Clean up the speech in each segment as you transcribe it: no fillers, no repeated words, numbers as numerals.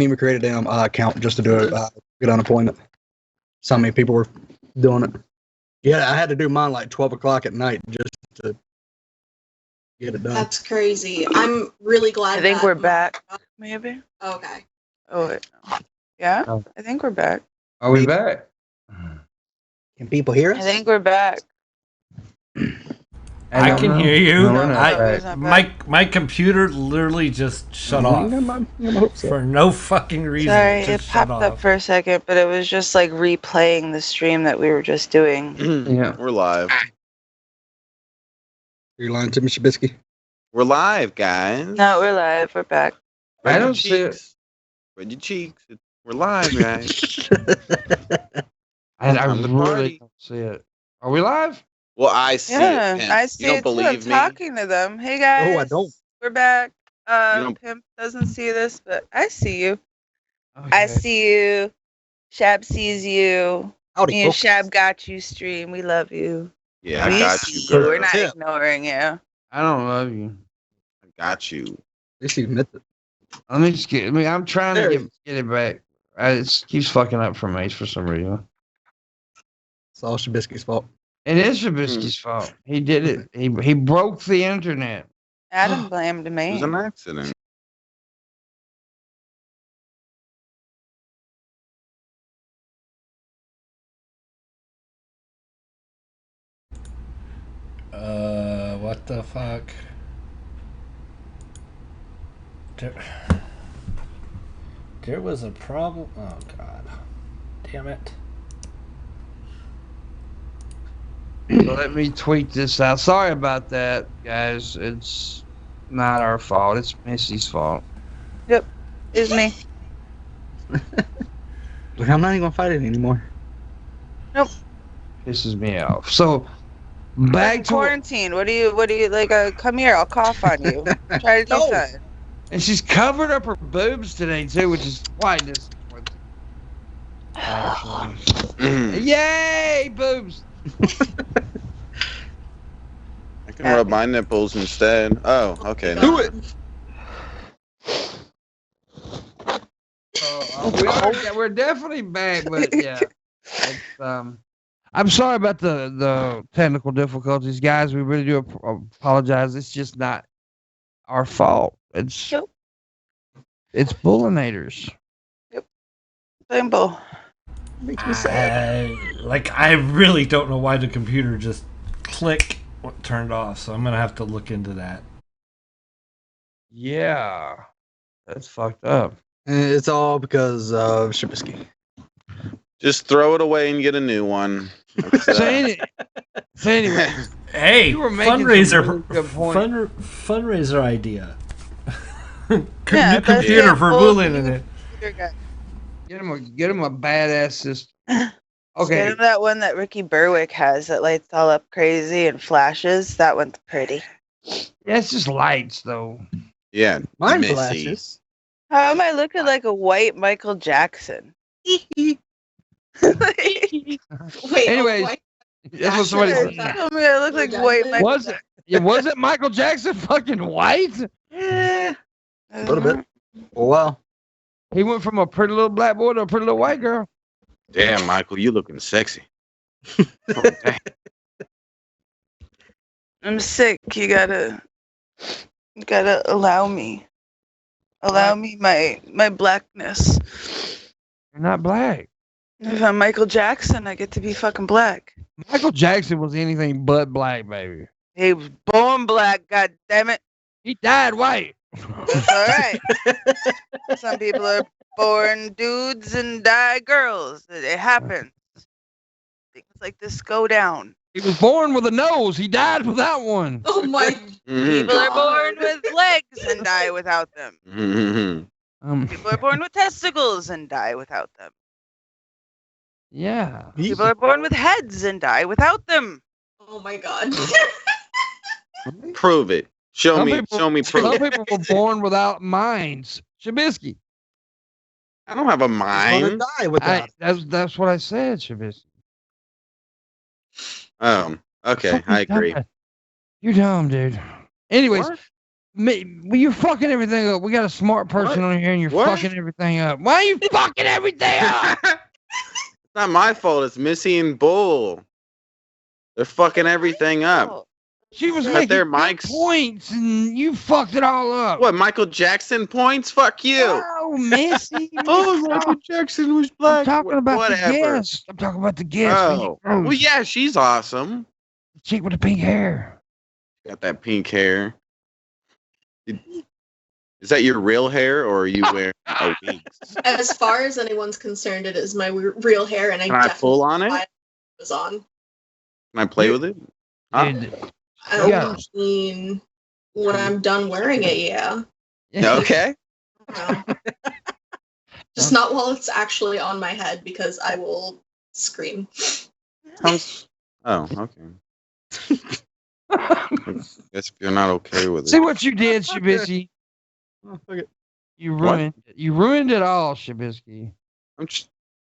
even create a damn account just to do it. Get unemployment. So many people were doing it. Yeah, I had to do mine like 12 o'clock at night just to get it done. That's crazy. I'm really glad. I think we're back. Maybe. Okay. Oh, wait. Yeah, I think we're back. Are we back? Can people hear us? I think we're back. I can hear you. No, we're not back. My computer literally just shut off for no fucking reason. Sorry, It it just popped shut up off. for a second, but it was just like replaying the stream that we were just doing. Yeah, We're live. You're lying to me, Shabisky. We're live, guys. No, we're live. We're back. I don't see it. Spread your cheeks. We're live, guys. I On the really party. don't see it. Are we live? Well, I see Yeah, it. Pimp. I see You don't it too. I'm believe me? talking to them. Hey guys. Oh, I don't. We're back. don't- Pimp doesn't see this, but I see you. Okay. I see you. Shab sees you. Howdy, Me and folks. Shab got you. Stream. We love you. Yeah, I we got see you, you. girl. We're not Yeah. ignoring you. I don't love you. I got you. At least you admit it. Let me just get. I'm trying There to get it back. It keeps fucking up for me for some reason. It's all Shabisky's fault. It is Shabisky's fault. He did it. He broke the internet. Adam blamed It me. was an accident. What the fuck? There was a problem. Oh god, damn it! So let me tweet this out. Sorry about that, guys. It's not our fault. It's Missy's fault. Yep, it's me. Look, I'm not even gonna fight it anymore. Pisses me off. So back to quarantine. What do you like? Come here. I'll cough on you. Try to do No. something. and she's covered up her boobs today too, which is quite disappointing. Actually. Yay, boobs! I can rub my nipples instead. Oh, okay. Do it. We're definitely back, but yeah. It's, I'm sorry about the technical difficulties, guys. We really do apologize. It's just not our fault. It's Nope. it's Booleanators. Simple. Makes me sad. I really don't know why the computer just turned off. So I'm gonna have to look into that. Yeah, that's fucked up. And it's all because of Shabisky. Just throw it away and get a new one. So anyway, Hey, You were making some fundraiser, really good point. fundraiser idea. Yeah, New that's computer it. for Full Booleanenator. computer guy. get him a badass system. Get Okay, him that one that Ricky Berwick has that lights all up crazy and flashes. That one's pretty. yeah, it's just lights though. Yeah, Mine Missy. flashes. How am I looking like a white Michael Jackson? Wait. Anyways, what? that's what somebody Sure. said. Tell me I look like white Michael Was it? Yeah, was it Michael Jackson fucking white? Yeah, Jackson. a little bit. Oh well. He went from a pretty little black boy to a pretty little white girl. Damn, Michael, you looking sexy. Oh, dang. I'm sick. You gotta allow me. Allow me my blackness. You're not black. If I'm Michael Jackson, I get to be fucking black. Michael Jackson was anything but black, baby. He was born black, god damn it. He died white. That's alright. Some people are born dudes and die girls. It happens. Things like this go down. He was born with a nose. He died without one. Oh my. Mhm. People are born with legs and die without them. Mhm. People are born with testicles and die without them. Yeah. People are born with heads and die without them. Oh my god. Prove it. Show Some me. people- Show me Some proof. people were born without minds. Shabisky. I don't have a Gonna mind. die with that. That's what I said, Shabisky. Okay, I agree. You're dumb, dude. Anyways, What? Well, you're fucking everything up. We got a smart person on here, and you're What? fucking everything up. Why are you fucking everything up? It's not my fault. It's Missy and Bull. They're fucking everything up. She was Got making their good mics. points, and you fucked it all up. What, Michael Jackson points? Fuck you. Oh, Missy. Oh, Michael Jackson was black. I'm talking about Whatever. the guest. I'm talking about the guest. Oh, well, yeah, she's awesome. The chick with the pink hair. Got that pink hair. Is that your real hair, or are you wearing a wig? As far as anyone's concerned, it is my real hair, and Can I pull on it? was on. Can I play with it? Huh? Dude, I mean, when I'm done wearing it, yeah. Okay. Just not while it's actually on my head, because I will scream. Oh, okay. Guess if you're not okay with it. See what you did, Shabisky. Oh, fuck it. You ruined it. You ruined it all, Shabisky.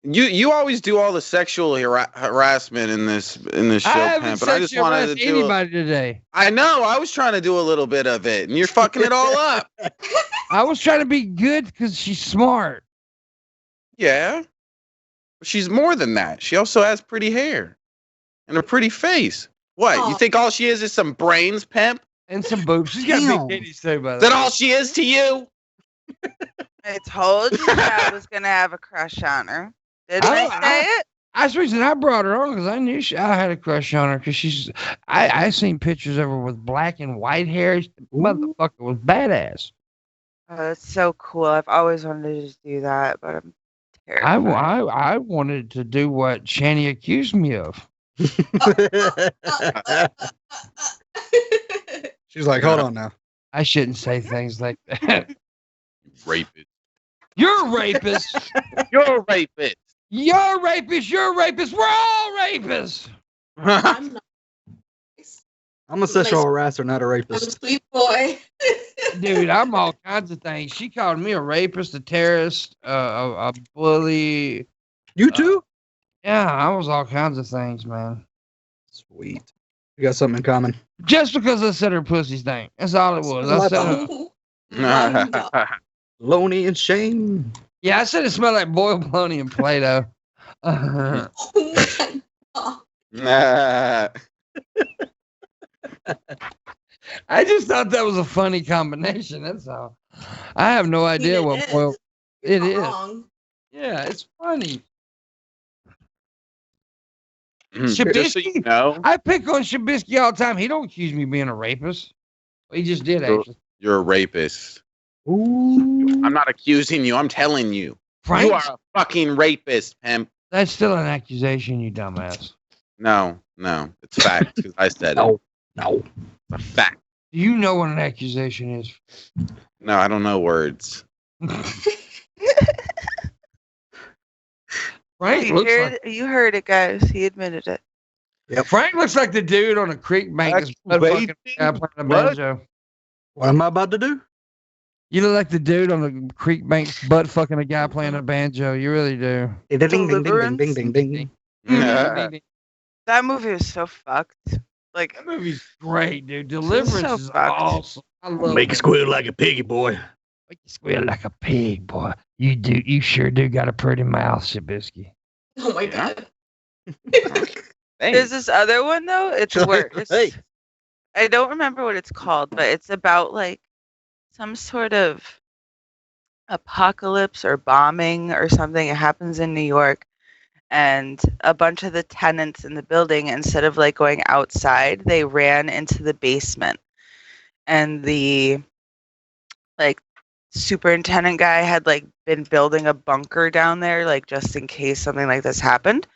You always do all the sexual harassment in this show, I haven't Pimp, but I just wanted to harassed do anybody today. I know. I was trying to do a little bit of it, and you're fucking it all up. I was trying to be good because she's smart. Yeah. She's more than that. She also has pretty hair and a pretty face. What? You Oh. think all she is some brains, Pimp? And some boobs. She's got Damn. big titties too, by Is the that way. all she is to you? I told you that I was gonna have a crush on her. Didn't I say it? That's the reason I brought her on because I knew I had a crush on her because she's. I seen pictures of her with black and white hair. Motherfucker was badass. Oh, that's so cool. I've always wanted to just do that, but I'm terrified. I wanted to do what Shani accused me of. She's like, hold on now. I shouldn't say things like that. Rapist. You're a rapist. You're a rapist. You're a rapist. You're a rapist. We're all rapists. I'm not. I'm a sexual harasser, not a I'm a rapist. sweet boy. Dude, I'm all kinds of things. She called me a rapist, a terrorist, a bully. You too? Yeah, I was all kinds of things, man. Sweet. We got something in common. Just because I said her pussy stank. That's all it was. I said, Lonely and shame. yeah, I said it smelled like boiled bologna and Play-Doh. Oh my God. Nah. I just thought that was a funny combination. That's all. I have no idea what boiled. It Not is. wrong. Yeah, it's funny. Just so you Shabisky? know, I pick on Shabisky all the time. He don't accuse me of being a rapist. He just did, actually. you're a rapist. Ooh. I'm not accusing you. I'm telling you. Frank, You are a fucking rapist, Pimp. that's still an accusation, you dumbass. No. It's fact, because I said it. No. It's a fact. Do you know what an accusation is? No, I don't know words. Frank You heard it, guys. He admitted it. Frank looks like the dude on a creek bank that's butt fucking guy playing a What? banjo. What am I about to do? You look like the dude on the creek bank butt fucking a guy playing a banjo. You really do. Ding, ding, ding, ding, ding, ding, ding, ding. That That movie was so fucked. Like, movie's great, dude. Deliverance so is fucked. awesome. I love Make it. it squeal like a piggy, boy. Make you squeal like a pig, boy. You do. You sure do got a pretty mouth, Shabisky. Oh my Yeah. God. there's this other one though. It's worse. Hey. I don't remember what it's called, but it's about like some sort of apocalypse or bombing or something. It happens in New York, and a bunch of the tenants in the building, instead of like going outside, they ran into the basement, and the like superintendent guy had like been building a bunker down there, like just in case something like this happened.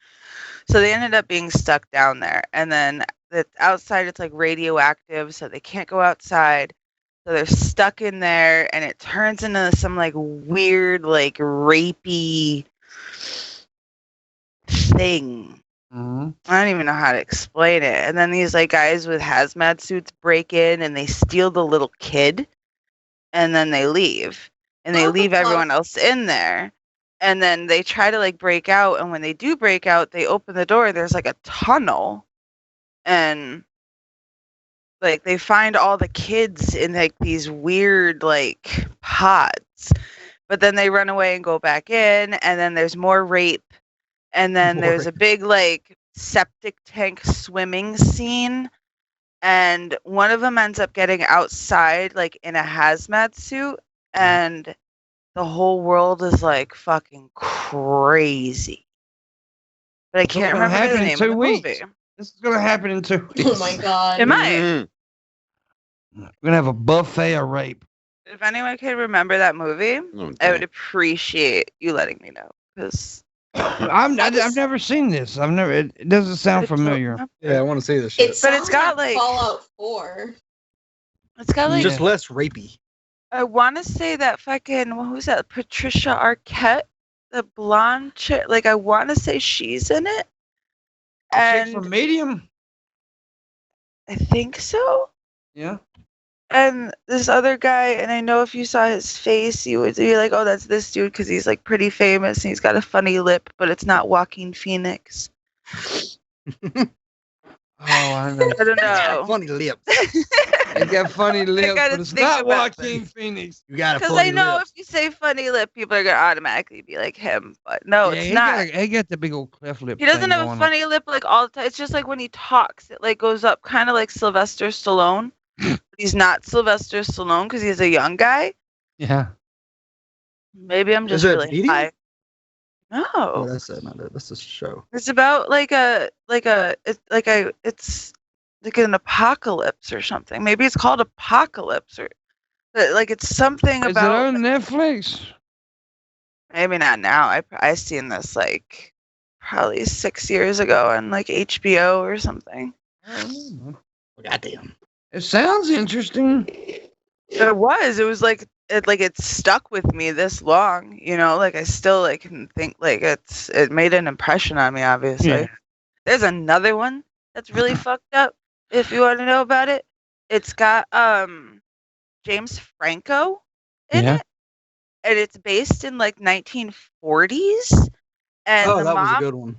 So they ended up being stuck down there, and then the outside it's like radioactive, so they can't go outside. So they're stuck in there, and it turns into some like weird, like rapey thing. Mm-hmm. I don't even know how to explain it. And then these like guys with hazmat suits break in and they steal the little kid, and then they leave, and they What the leave fuck? everyone else in there. And then they try to like break out, and when they do break out, they open the door. There's like a tunnel, and like they find all the kids in like these weird like pods, but then they run away and go back in, and then there's more rape, and then there's a big like septic tank swimming scene, and one of them ends up getting outside like in a hazmat suit, and the whole world is like fucking crazy. But I can't gonna remember happen the in name 2 of the weeks. movie. This is gonna happen in 2 weeks. Oh my god. It might. Mhm. We're gonna have a buffet of rape. If anyone can remember that movie, No, I would don't. appreciate you letting me know. Because I've never seen this. I've never. It doesn't sound familiar. Yeah, I want to see this shit. It sounds it's got, like like- Fallout 4. It's got like, Yeah. Just less rapey. I want to say that fucking, who's that? Patricia Arquette, the blonde chick. Like, I want to say she's in it. Chick from And Medium. I think so. Yeah. And this other guy, and I know if you saw his face, you would be like, oh, that's this dude because he's like pretty famous and he's got a funny lip, but it's not Joaquin Phoenix. Oh, I know. I don't know. Funny lips. They got funny lips, gotta but it's think not about Joaquin Phoenix. You got a Because funny I know lips. if you say funny lip, people are going to automatically be like him. But no, Yeah, it's he not. Got, he got the big old cleft lip. He doesn't thing have a going funny lip like all the time. It's just like when he talks, it like goes up kind of like Sylvester Stallone. But he's not Sylvester Stallone because he's a young guy. on. Yeah. Maybe I'm Is just it really Medium? high. Oh, No, that's it. Not it. That's a show. it's about it's like an apocalypse or something. Maybe it's called Apocalypse or but, like it's something Is it about. on Netflix? Maybe not now. I seen this like probably 6 years ago on like HBO or something. I don't know. Goddamn. It sounds interesting. It was like it stuck with me this long, you know, like I still like can think like it made an impression on me, obviously. Yeah. There's another one that's really fucked up, if you want to know about it. It's got James Franco in Yeah. it. And it's based in like 1940s. And Oh, the that was a mom good one.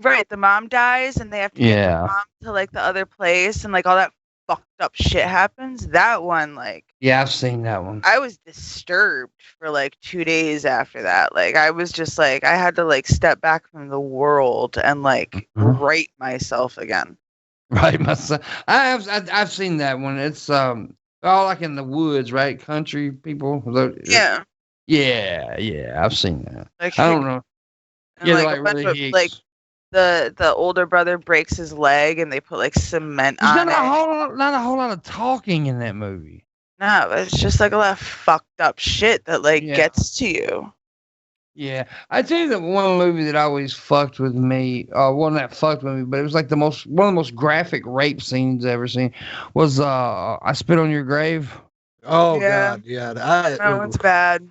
right, the mom dies and they have to get Yeah. the mom to like the other place and like all that fucked up shit happens. That one, like Yeah, I've seen that one. I was disturbed for like 2 days after that. Like I was just like I had to like step back from the world and like Mhm. write myself again. Right, my son. I've seen that one. It's all like in the woods, right? Country people. Yeah. Yeah. I've seen that. Like I don't know. and, Yeah, like, like a bunch really of, hicks. like the older brother breaks his leg and they put like cement There's on not a it. whole lot of talking in that movie. No, it's just like a lot of fucked up shit that like Yeah. gets to you. Yeah, I tell you that one movie that always fucked with me, one that fucked with me, but it was like one of the most graphic rape scenes I've ever seen was I Spit on Your Grave. Oh Yeah. God, yeah. That one's bad.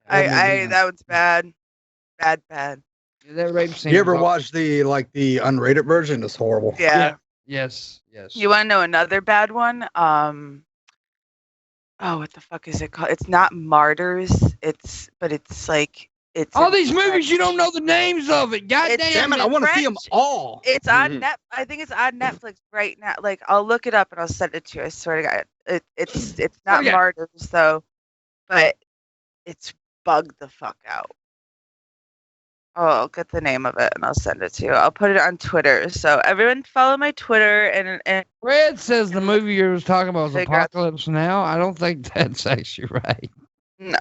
That That one's bad. Bad. That rape scene. You ever was- watch the unrated version? It's horrible. Yeah. Yes. You want to know another bad one? Oh, what the fuck is it called? It's not Martyrs. It's All in these movies, you French. don't know the names of it. God It's- damn Damn it! I in want to see them French. all. It's on Mhm. I think it's on Netflix right now. Like I'll look it up and I'll send it to you. I swear to God, it's not yeah. Martyrs though, but it's bugged the fuck out. Oh, I'll get the name of it and I'll send it to you. I'll put it on Twitter. So everyone follow my Twitter and Red says the movie you was talking about was Figure out- Apocalypse Now. I don't think that's actually right. no,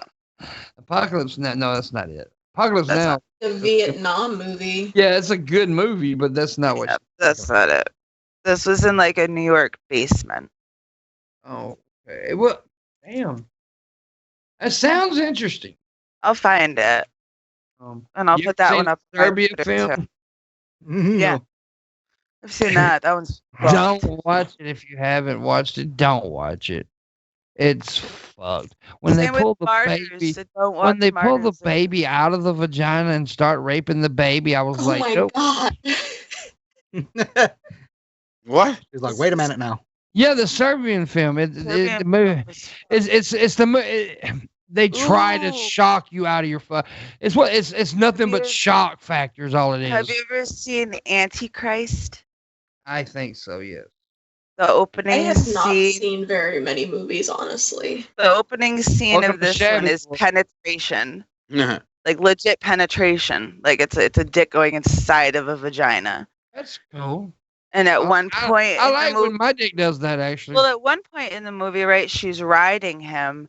Apocalypse Now. No, that's not it. Apocalypse That's Now. The Vietnam movie. Yeah, it's a good movie, but that's not what. yeah, that's not it. This was in like a New York basement. Oh, okay. Well, damn. That sounds interesting. I'll find it and I'll you put that seen one up. on my Serbia Twitter, film. too. Yeah, I've seen that. That one's fucked. Don't watch it if you haven't watched it. Don't watch it. It's fucked. When Same they pull with the Martyrs, baby, so don't when watch they pull the Martyrs. baby out of the vagina and start raping the baby, I was Oh like, my nope. god. What? He's like, wait a minute now. Yeah, the Serbian film. Serbian The movie. was It's the they try to Ooh. shock you out of your it's nothing but you- shock factors. All it is. Have you ever seen Antichrist? I think so. Yes. The I opening have not scene. seen very many movies, honestly. The opening scene Welcome of to this one is Shabisky. penetration, like legit penetration. Like it's a dick going inside of a vagina. That's cool. And at one point, I in like the movie, when my dick does that. Actually, well, at one point in the movie, right, she's riding him,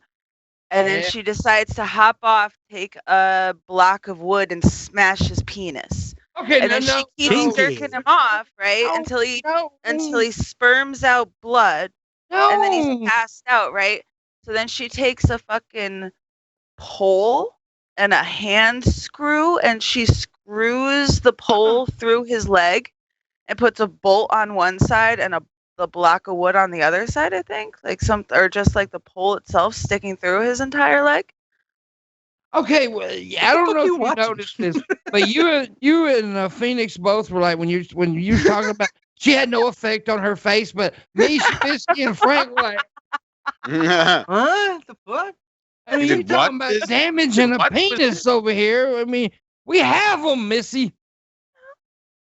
and then Yeah. she decides to hop off, take a block of wood, and smash his penis. okay, And no, then no, she keeps no. jerking him off, right, No, until he no, sperms out blood, no. and then he's passed out, right? So then she takes a fucking pole and a hand screw, and she screws the pole through his leg, and puts a bolt on one side and the block of wood on the other side. I think, or just like the pole itself sticking through his entire leg. Okay, well, yeah, I don't know if you noticed this, but you and Phoenix both were like when you were talking about she had no effect on her face, but me, Shabisky, and Frank were like, What the fuck? I mean, You you did talking what? about damaging a What was penis over here? I mean, we have them, Missy.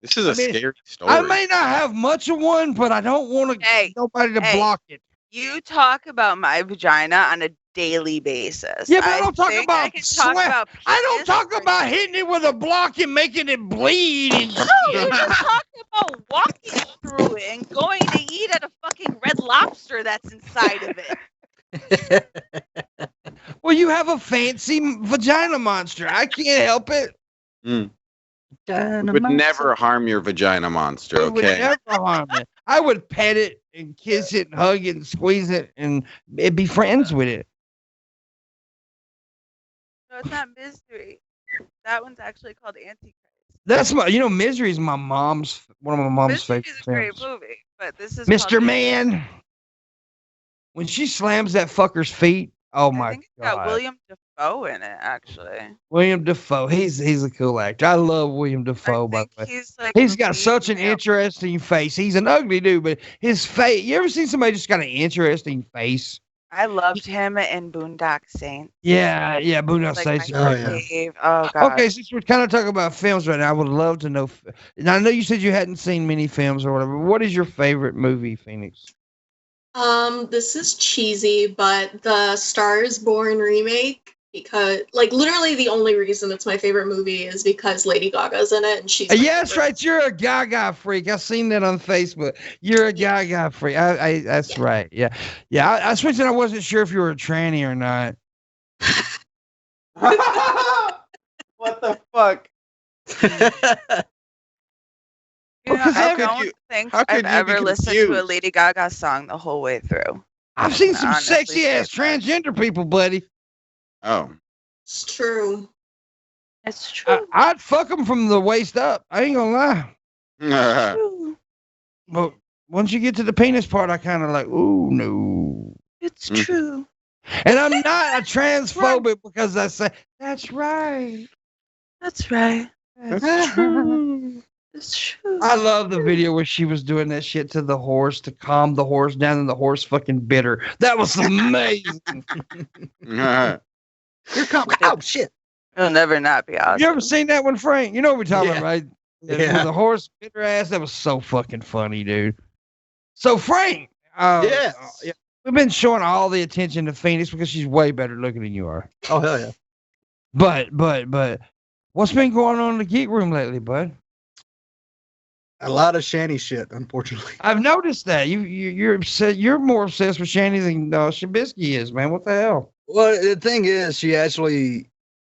This is a I mean, scary story. I may not have much of one, but I don't want Hey, nobody to hey. block it. You talk about my vagina on a daily basis. Yeah, but I don't talk think about I can talk sweat. about I don't penis talk for about you. hitting it with a block and making it bleed. And No, you're just talking about walking through it and going to eat at a fucking Red Lobster that's inside of it. well, you have a fancy vagina monster. I can't help it. Would never harm your vagina monster, It would okay? never harm it. I would pet it and kiss it and hug it and squeeze it and be friends with it. No, it's not Misery. That one's actually called Antichrist. That's Misery is one of my mom's Misery favorite is a great films. movie, but this is Mr. called- Man. When she slams that fucker's feet, oh I my think it's got god. William Dafoe in it, actually. William Dafoe. He's a cool actor. I love William Dafoe, I by think the way. he's like He's the got lead such an male. interesting face. He's an ugly dude, but his face. You ever seen somebody just got an interesting face? I loved him in Boondock Saints. Yeah, Boondock Like Saints. my Oh, yeah. fave. Oh god. Okay, since we're kind of talking about films right now, I would love to know. And I know you said you hadn't seen many films or whatever. What is your favorite movie, Phoenix? This is cheesy, but the Star is Born remake, because literally the only reason it's my favorite movie is because Lady Gaga's in it and she's my Yeah, that's favorite. right. You're a Gaga freak. I've seen that on Facebook. You're a Gaga freak. That's right. Yeah. I switched and I wasn't sure if you were a tranny or not. What the fuck? You know, Because I how could don't you- think how I've could you be ever listened to a confused? Lady Gaga song the whole way through. I've seen some Honestly, sexy ass say that. transgender people, buddy. Oh. It's true. It's true. I'd fuck them from the waist up. I ain't gonna lie. True. But once you get to the penis part, I kind of like, ooh, no. It's Mhm. true. And I'm not a transphobic because I say, that's right. That's right. That's true. It's true. I love the video where she was doing that shit to the horse to calm the horse down and the horse fucking bit her. That was amazing. Here comes. Oh shit! It'll never not be awesome. You ever seen that one, Frank? You know what we're talking Yeah. about, right? Yeah. When the horse bit her ass. That was so fucking funny, dude. So, Frank. Yes. Yeah, we've been showing all the attention to Phoenix because she's way better looking than you are. Oh hell yeah! But, what's been going on in the geek room lately, bud? A lot of shanty shit, unfortunately. I've noticed that you're obsessed. You're more obsessed with Shanny than Shabisky is, man. What the hell? Well, the thing is, she actually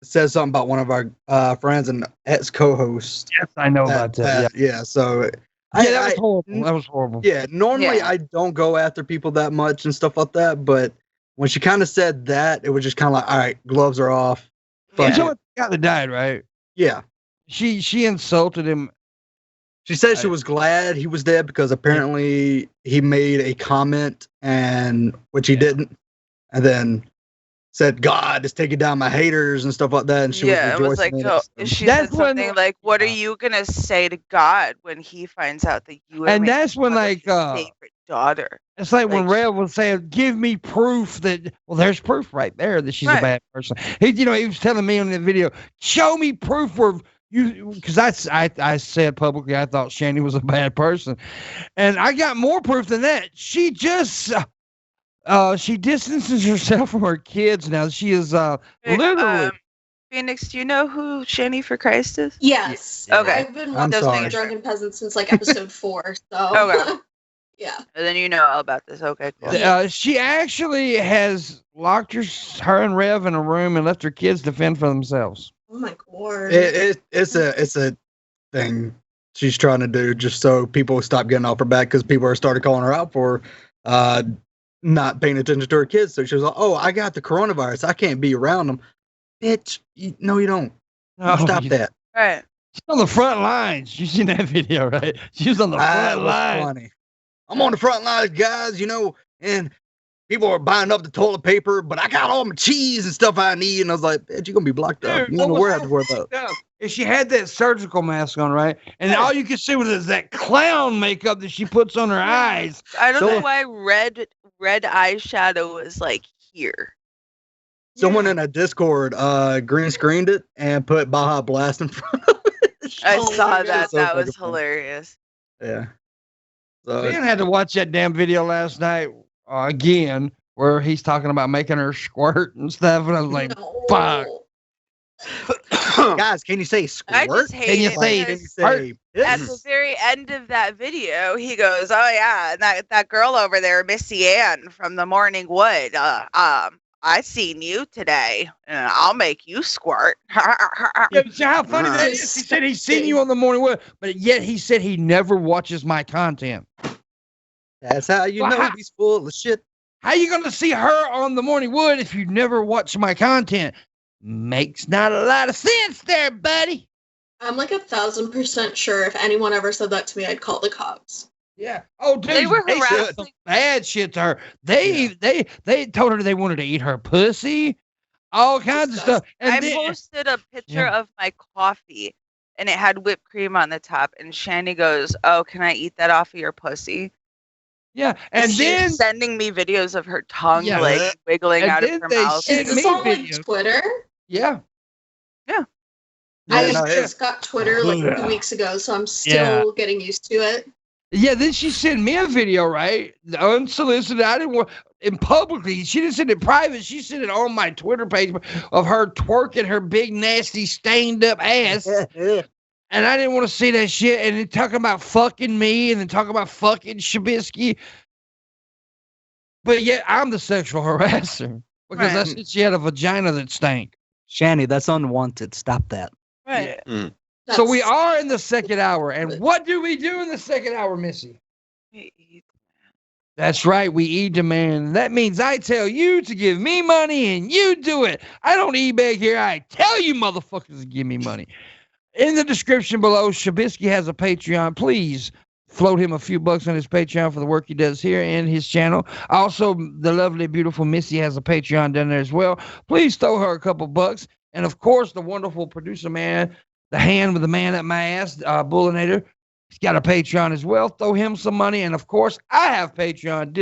says something about one of our friends and ex-co-host. Yes, I know about that. Yeah. So, Yeah, that was horrible. That was horrible. Yeah, normally Yeah. I don't go after people that much and stuff like that, but when she kind of said that, it was just kind of like, all right, gloves are off. You Fuck know it. what the guy that died, right? Yeah. She insulted him. She said she was glad he was dead because apparently he made a comment and which he didn't, and then said God is taking down my haters and stuff like that. And she Yeah, it was was like, rejoicing in it, so. she That's said when- something like, "What are you gonna say to God when He finds out that you are And making that's when, fun of like, his favorite daughter?" It's like when Like- Rev was saying, "Give me proof that." Well, there's proof right there that she's a Right. bad person. He was telling me on the video, "Show me proof where because I said publicly I thought Shanny was a bad person, and I got more proof than that. She just she distances herself from her kids now. She is literally. Phoenix, do you know who Shanny for Christ is? Yes. Okay. I've been I'm watching sorry. Drunken Peasant since like episode 4. So. Okay. Yeah. And then you know all about this. Okay, cool. She actually has locked her and Rev in a room and left her kids to fend for themselves. Oh my god. It's a thing she's trying to do just so people stop getting off her back because people are started calling her out for not paying attention to her kids. So she was like, "Oh, I got the coronavirus. I can't be around them." Bitch, no, you don't. No, Stop that. Right. She's on the front lines. You seen that video, right? She was on the front lines. Funny. I'm on the front lines, guys, and people are buying up the toilet paper, but I got all my cheese and stuff I need. And I was like, bitch, you're going to be blocked up. You don't know where I have to worry about. If she had that surgical mask on, right? And all you could see was that clown makeup that she puts on her eyes. I don't know why red eyeshadow is like here. Someone in a Discord green screened it and put Baja Blast in front of it. I saw that. So That was fucking funny. hilarious. Yeah. So Ben had to watch that damn video last night again, where he's talking about making her squirt and stuff, and I was like, No. "Fuck!" guys, can you say I squirt? just Can hate you it say? because Say at the very end of that video, he goes, "Oh yeah, and that girl over there, MissyAnn from the Morning Wood. I seen you today, and I'll make you squirt." Yeah, see how funny that is? He said he's seen you on the Morning Wood, but yet he said he never watches my content. That's how you know he's full of shit. How you gonna see her on the Morning Wood if you never watch my content? Makes not a lot of sense there, buddy. I'm like 1,000% sure if anyone ever said that to me, I'd call the cops. Yeah. Oh, dude, They were said harassing- some bad shit to her. They told her they wanted to eat her pussy, all kinds of stuff. And I then, posted a picture of my coffee, and it had whipped cream on the top. And Shanny goes, "Oh, can I eat that off of your pussy?" yeah, and She's then sending me videos of her tongue Yeah. like wiggling And out of then her they mouth. sent Is this me on like videos. Twitter? yeah, I no, just got Twitter like Yeah. 2 weeks ago, so I'm still getting used to it. yeah. Then she sent me a video, right? Unsolicited. I didn't want in publicly. She didn't send it private. She sent it on my Twitter page of her twerking her big nasty stained up ass. And I didn't want to see that shit. And then talking about fucking me and then talking about fucking Shabisky. But yet I'm the sexual harasser because I said she had a vagina that stank. Shanny, that's unwanted. Stop that. Right. So we are in the second hour. And what do we do in the second hour, Missy? That's right. We e-demand. That means I tell you to give me money and you do it. I don't e-beg here. I tell you motherfuckers to give me money. In the description below, Shabisky has a Patreon. Please float him a few bucks on his Patreon for the work he does here and his channel. Also, the lovely, beautiful Missy has a Patreon down there as well. Please throw her a couple bucks. And of course, the wonderful producer man, the hand with the man at my ass, Booleanenator, he's got a Patreon as well. Throw him some money. And of course, I have Patreon,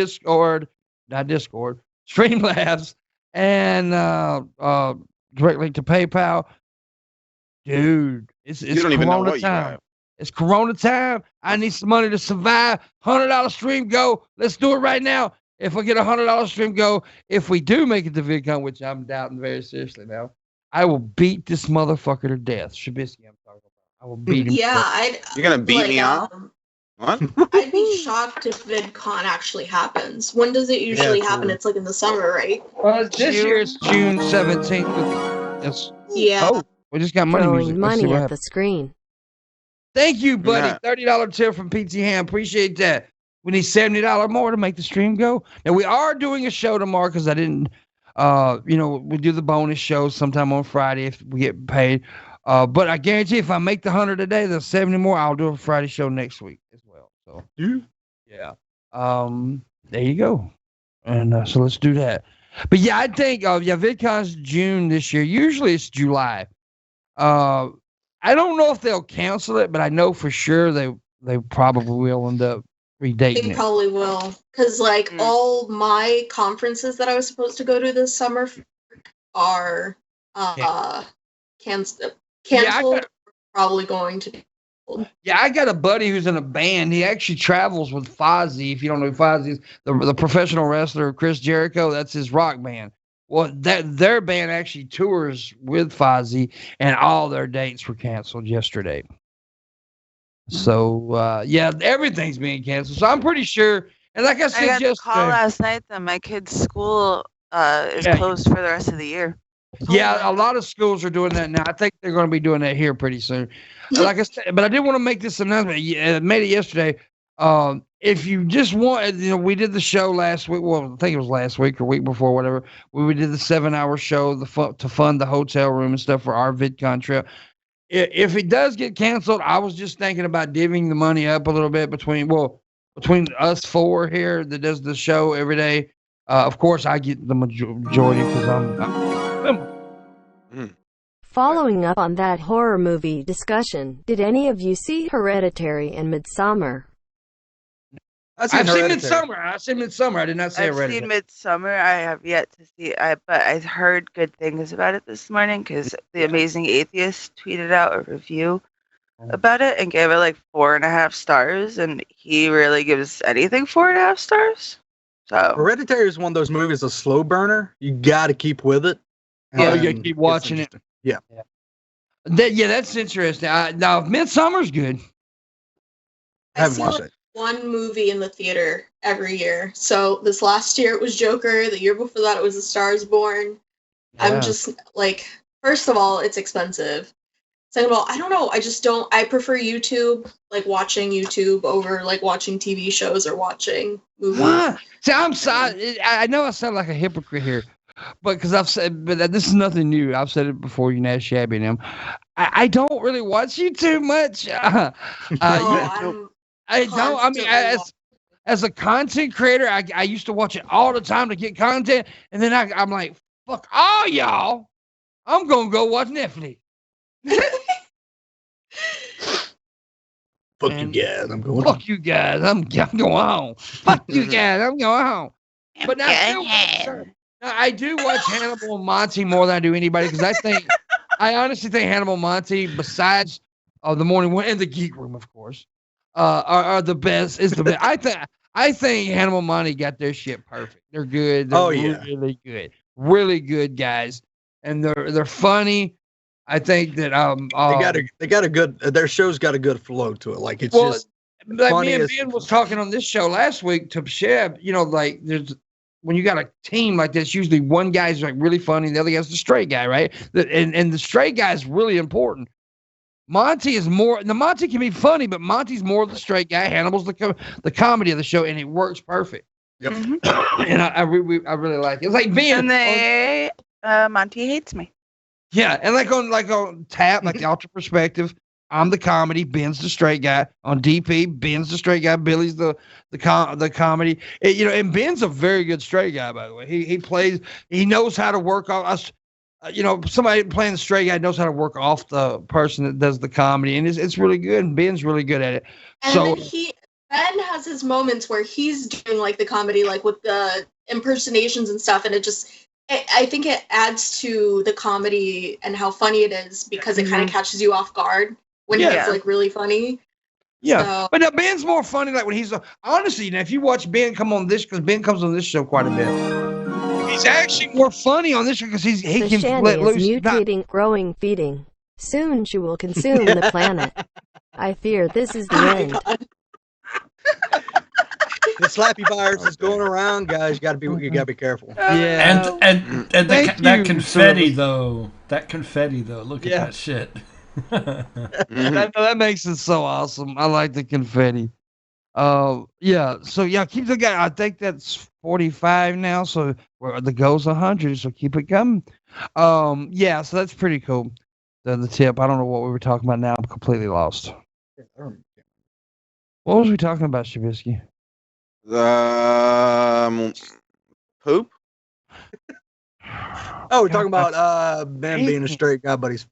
Streamlabs, and direct link to PayPal. Dude, it's don't even know Corona what you time. have. It's Corona time. I need some money to survive. $100 stream go. Let's do it right now. If I get $100 stream go, if we do make it to VidCon, which I'm doubting very seriously now, I will beat this motherfucker to death. Shabisky, I'm talking about. I will beat him. Yeah, You're gonna beat me up? What? I'd be shocked if VidCon actually happens. When does it usually happen? It's like in the summer, right? This year it's June 17th. It's, Yeah. oh, we just got money music. Throwing Let's see money what at happens. the screen. Thank you, buddy. Yeah. $30 tip from PT Ham. Appreciate that. We need $70 more to make the stream go. Now we are doing a show tomorrow because I didn't we do the bonus show sometime on Friday if we get paid. But I guarantee if I make the 100 a day, there's 70 more. I'll do a Friday show next week as well. So yeah. There you go. And so let's do that. But yeah, I think VidCon's June this year. Usually it's July. I don't know if they'll cancel it, but I know for sure they probably will end up redating They it. probably will. Because, like, all my conferences that I was supposed to go to this summer are canceled. Yeah, probably going to be. Yeah, I got a buddy who's in a band. He actually travels with Fozzy. If you don't know who Fozzy is, the professional wrestler Chris Jericho, that's his rock band. Well, their band actually tours with Fozzy, and all their dates were canceled yesterday. So yeah, everything's being canceled. So I'm pretty sure. And like I I said got the call yesterday, last night that my kid's school is Yeah. closed for the rest of the year. yeah, a lot of schools are doing that now. I think they're going to be doing that here pretty soon. Like I said, but I did want to make this announcement. I made it yesterday. If you just want, we did the show last week. Well, I think it was last week or week before, whatever. We did the 7-hour show to fund the hotel room and stuff for our VidCon trip. If it does get canceled, I was just thinking about divvying the money up a little bit between us four here that does the show every day. Of course, I get the majority because I'm Following up on that horror movie discussion, did any of you see Hereditary and Midsommar? I've seen Hereditary. Midsummer. I seen Midsummer. I did not see I've Hereditary. seen Midsummer. I have yet to see it, but I heard good things about it this morning because the Amazing Atheist tweeted out a review about it and gave it like 4.5 stars, and he really gives anything 4.5 stars. So Hereditary is one of those movies, a slow burner. You got to keep with it. Yeah, you and keep it's watching it. interesting. Yeah. That's interesting. Now, Midsummer's good. I haven't see watched like it. one movie in the theater every year. So this last year it was Joker. The year before that it was A Star Is Born. Yeah. I'm just like, first of all, it's expensive. Second of all, I don't know. I just don't. I prefer YouTube, like watching YouTube over like watching TV shows or watching movies. What? See, I'm sorry. I know I sound like a hypocrite here, but because I've said, but this is nothing new. I've said it before. You know, Shabby and them. I don't really watch YouTube much. Oh, I don't. I mean, constantly as a content creator, I used to watch it all the time to get content, and then I'm like, fuck all y'all. I'm gonna go watch Netflix. Fuck And- you guys. I'm going. Fuck you guys. I'm going home. Fuck you guys. I'm going home. But now I do watch Hannibal and Monty more than I do anybody because I honestly think Hannibal and Monty, besides the morning one and the Geek Room, of course, are the best. Is the best. I think Hannibal and Monty got their shit perfect. They're good. They're really good, really good guys, and they're funny. I think that they got a good. Their show's got a good flow to it. Like it's Well, just like funny me and as- Ben was talking on this show last week to Sheb, like there's when you got a team like this, usually one guy's like really funny, the other guy's the straight guy, right? And the straight guy is really important. Monty is more. Now Monty can be funny, but Monty's more of the straight guy. Hannibal's the comedy of the show, and it works perfect. Yep. And I really like it. It's like Ben. And Monty hates me. Yeah, and like on Tap, like the Ultra Perspective, I'm the comedy, Ben's the straight guy. On DP, Ben's the straight guy, Billy's the comedy. And Ben's a very good straight guy, by the way. He knows how to work off us. Somebody playing the straight guy knows how to work off the person that does the comedy, and it's really good. And Ben's really good at it. And So then Ben has his moments where he's doing like the comedy, like with the impersonations and stuff, and I think it adds to the comedy and how funny it is because it kind of catches you off guard when he's like really funny. yeah, So- but now Ben's more funny. Like when he's honestly, now if you watch Ben come on this, because Ben comes on this show quite a bit, he's actually more funny on this show because he The can Shanny let is loose. mutating, growing, feeding. Soon she will consume the planet. I fear this is the end. the slappy virus is going around, guys. You gotta be careful. Yeah, And Thank that you, confetti Service. though. That confetti though. Look Yeah. at that shit. that makes it so awesome. I like the confetti. Yeah. So yeah, keep the guy. I think that's 45 now. So the goal's 100. So keep it coming. Yeah. So that's pretty cool. The tip. I don't know what we were talking about now. I'm completely lost. What was we talking about, Shabisky? Poop. Oh, we're talking about Ben being a straight guy, but he's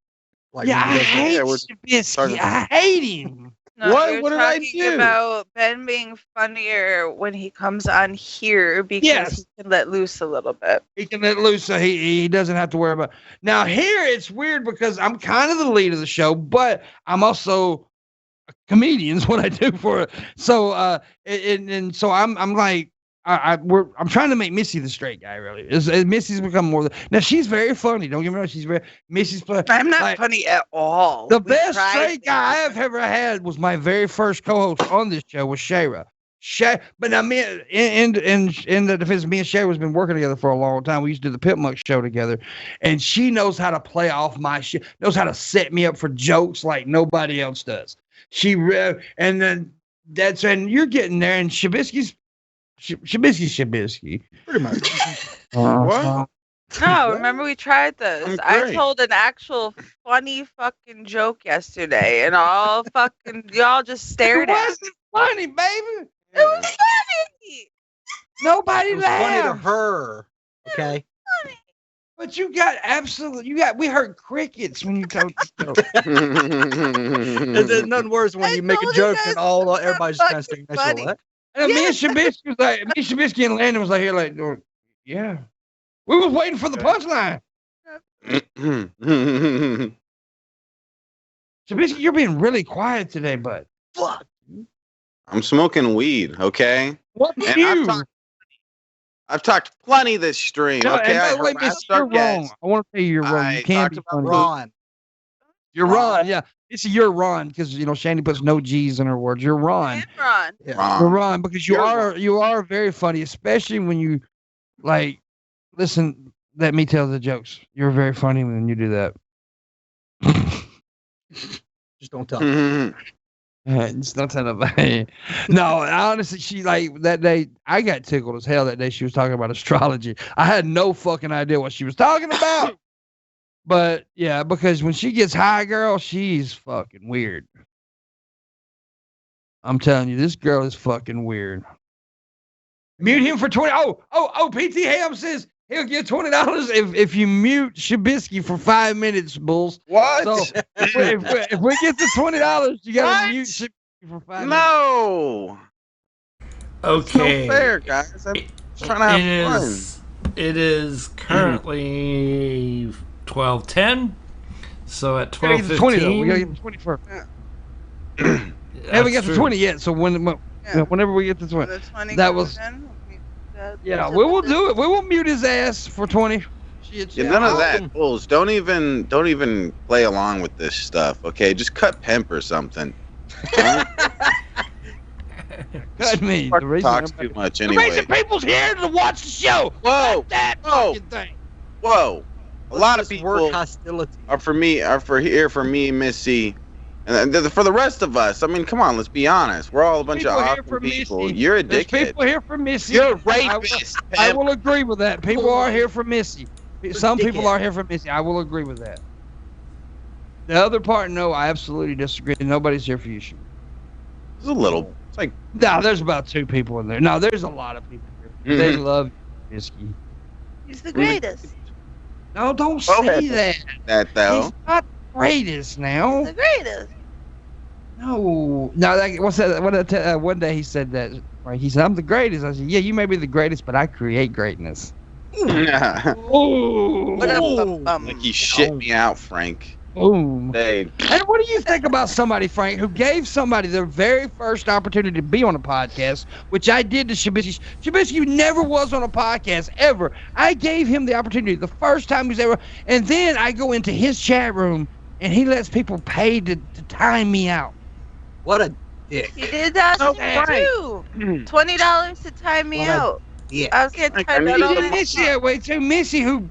like Yeah, I he does- hate Yeah, we're Shabisky. talking- I hate him. No, What? you're What did I talking do? about Ben being funnier when he comes on here because Yes. he can let loose a little bit. He can let loose, so he doesn't have to worry about. Now here it's weird because I'm kind of the lead of the show, but I'm also a comedian. Is what I do for it. So and so I'm like I'm trying to make Missy the straight guy. Really, Missy's become more. Now she's very funny. Don't get me wrong. She's very Missy's. I'm not like, funny at all. The We best tried straight guy things. I've ever had was my very first co-host on this show was Shayra. But I mean, in the defense, me and Shayra has been working together for a long time. We used to do the Pimpmunk show together, and she knows how to play off my shit. Knows how to set me up for jokes like nobody else does. And then and you're getting there, and Shabisky. Pretty much. What? No, remember we tried this. I'm I great. told an actual funny fucking joke yesterday, and all fucking y'all just stared It at. wasn't funny, baby. It was funny. Nobody It was funny to laughed. her. Okay. But you got we heard crickets when you told the joke. There's nothing worse when I you make a told you joke guys and it was everybody's just kind of fucking staring at funny. you. What? And me and Shabisky was like, me and Shabisky and Landon was like here, like, oh, yeah. We was waiting for the punchline. Shabisky, you're being really quiet today, bud. Fuck. I'm smoking weed, okay? What And you? I've talked plenty this stream, No, okay? and by I the way, harassed Miss, you're our guests. wrong. I want to tell you you're wrong. I You can't talked be about funny. Ron. You're Ron, yeah. It's you're Ron because Shandy puts no G's in her words. You're Ron. And Ron. Yeah. You're Ron because you You're are very funny, especially when you like listen. Let me tell the jokes. You're very funny when you do that. Just don't tell me. Just don't tell nobody. No, honestly, she like that day. I got tickled as hell that day. She was talking about astrology. I had no fucking idea what she was talking about. But yeah, because when she gets high, girl, she's fucking weird. I'm telling you, this girl is fucking weird. Mute him for 20. Oh, PT Ham says he'll get $20 if you mute Shabisky for 5 minutes, Bulls. What? So if we get to $20, you gotta mute Shabisky for 5 minutes. No. Okay. It's no fair, guys. I'm just trying to have fun. It is currently 12:10. So at We gotta get the 20 though. We gotta 12:15. get the 20 first. Haven't got the 20 yet, so whenever we get the 20. The 20 That comes was- in, Yeah, we will do it. We will mute his ass for 20. Yeah, none of that, Bulls. Don't even play along with this stuff, okay? Just cut Pimp or something. Cut me. Fuck The reason talks too everybody- much The anyway. reason people's here to watch the show. Whoa, Not that whoa. fucking thing. whoa! A lot of This work people hostility. are for me, Missy, and for the rest of us. I mean, come on, let's be honest. We're all a bunch of People here awesome for people. Missy. You're a There's dickhead. people here for Missy. You're a I will- rapist. I Pimp. will agree with that. People are here for Missy. Some people dickhead. are here for Missy. I will agree with that. The other part, no, I absolutely disagree. Nobody's here for you. Shu. It's a little. It's like No, there's about 2 people in there. No, there's a lot of people here. They love Shabisky. He's the greatest. No, don't Oh, say that. that though. He's not the greatest now. The greatest. No, like, what's that? One day he said that. Right? He said, "I'm the greatest." I said, "Yeah, you may be the greatest, but I create greatness." Ooh, What up, Like he shit me out, Frank. boom. Hey, And what do you think about somebody, Frank, who gave somebody their very first opportunity to be on a podcast, which I did to Shabisky. Shabisky never was on a podcast, ever. I gave him the opportunity the first time he was ever. And then I go into his chat room, and he lets people pay to time me out. What a dick. He did that Oh, to right. me too. $20 to time me What a out. dick. I was getting Like, timed I out need all to the Missy time. that way too. Missy, who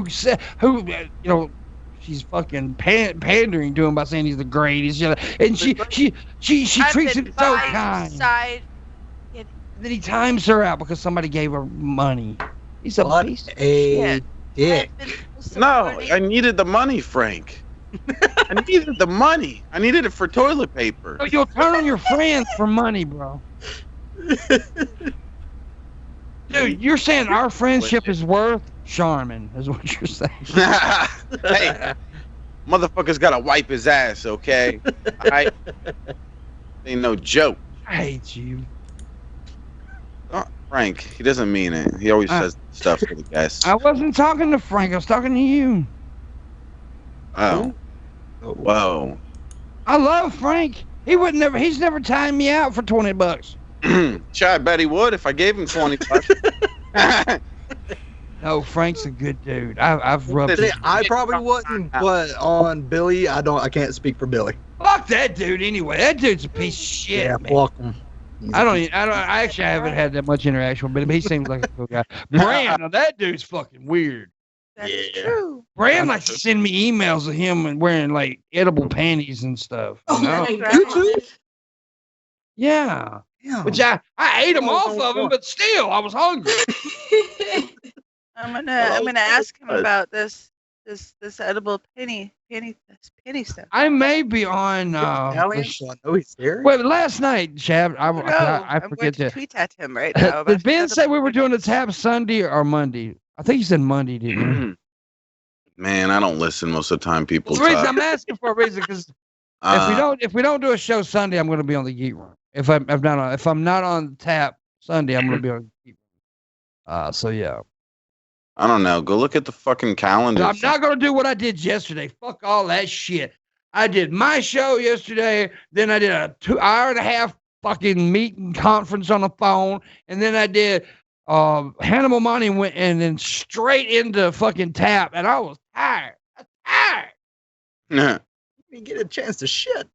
said, she's fucking pandering to him by saying he's the greatest. And she I've treats been him so by kind. his side. Then he times her out because somebody gave her money. He's a What piece. a Yeah. dick. I've been no, supporting- I needed the money, Frank. I needed the money. I needed it for toilet paper. So you'll turn on your friends for money, bro. Dude, you're saying our friendship is worth Charmin, is what you're saying. Hey, motherfucker's gotta wipe his ass, okay? Alright? Ain't no joke. I hate you. Oh, Frank, he doesn't mean it. He always says stuff for the guests. I wasn't talking to Frank. I was talking to you. Oh. Whoa. I love Frank. He's never timed me out for $20. Sure, I bet he would if I gave him 20 bucks. No, Frank's a good dude. I've rubbed. I probably wouldn't, but on Billy, I can't speak for Billy. Fuck that dude anyway. That dude's a piece of shit. Yeah, man. fuck him. I actually haven't had that much interaction with him, but he seems like a cool guy. Bran, now that dude's fucking weird. That's true. Bran likes to send me emails of him and wearing like edible panties and stuff. Oh You know? my You god. Yeah. Yeah. Which I ate him off of him, but still I was hungry. I'm gonna ask him about this edible penny stuff. I may be on. Aliens? I know he's here. Well, last night, Chad, I I'm forget going to that. tweet at him right now. Did Ben say we were doing the tab Sunday or Monday? I think he said Monday, didn't he? Man, I don't listen most of the time. People The reason talk. I'm asking for a reason because if we don't do a show Sunday, I'm going to be on the Geek Room. If I'm not on the tap Sunday, I'm going to be on the Geek Room. So yeah. I don't know. Go look at the fucking calendar. I'm not going to do what I did yesterday. Fuck all that shit. I did my show yesterday. Then I did a 2.5-hour fucking meeting conference on the phone. And then I did Hannibal Money went and then straight into fucking tap. And I was tired. You didn't get a chance to shit.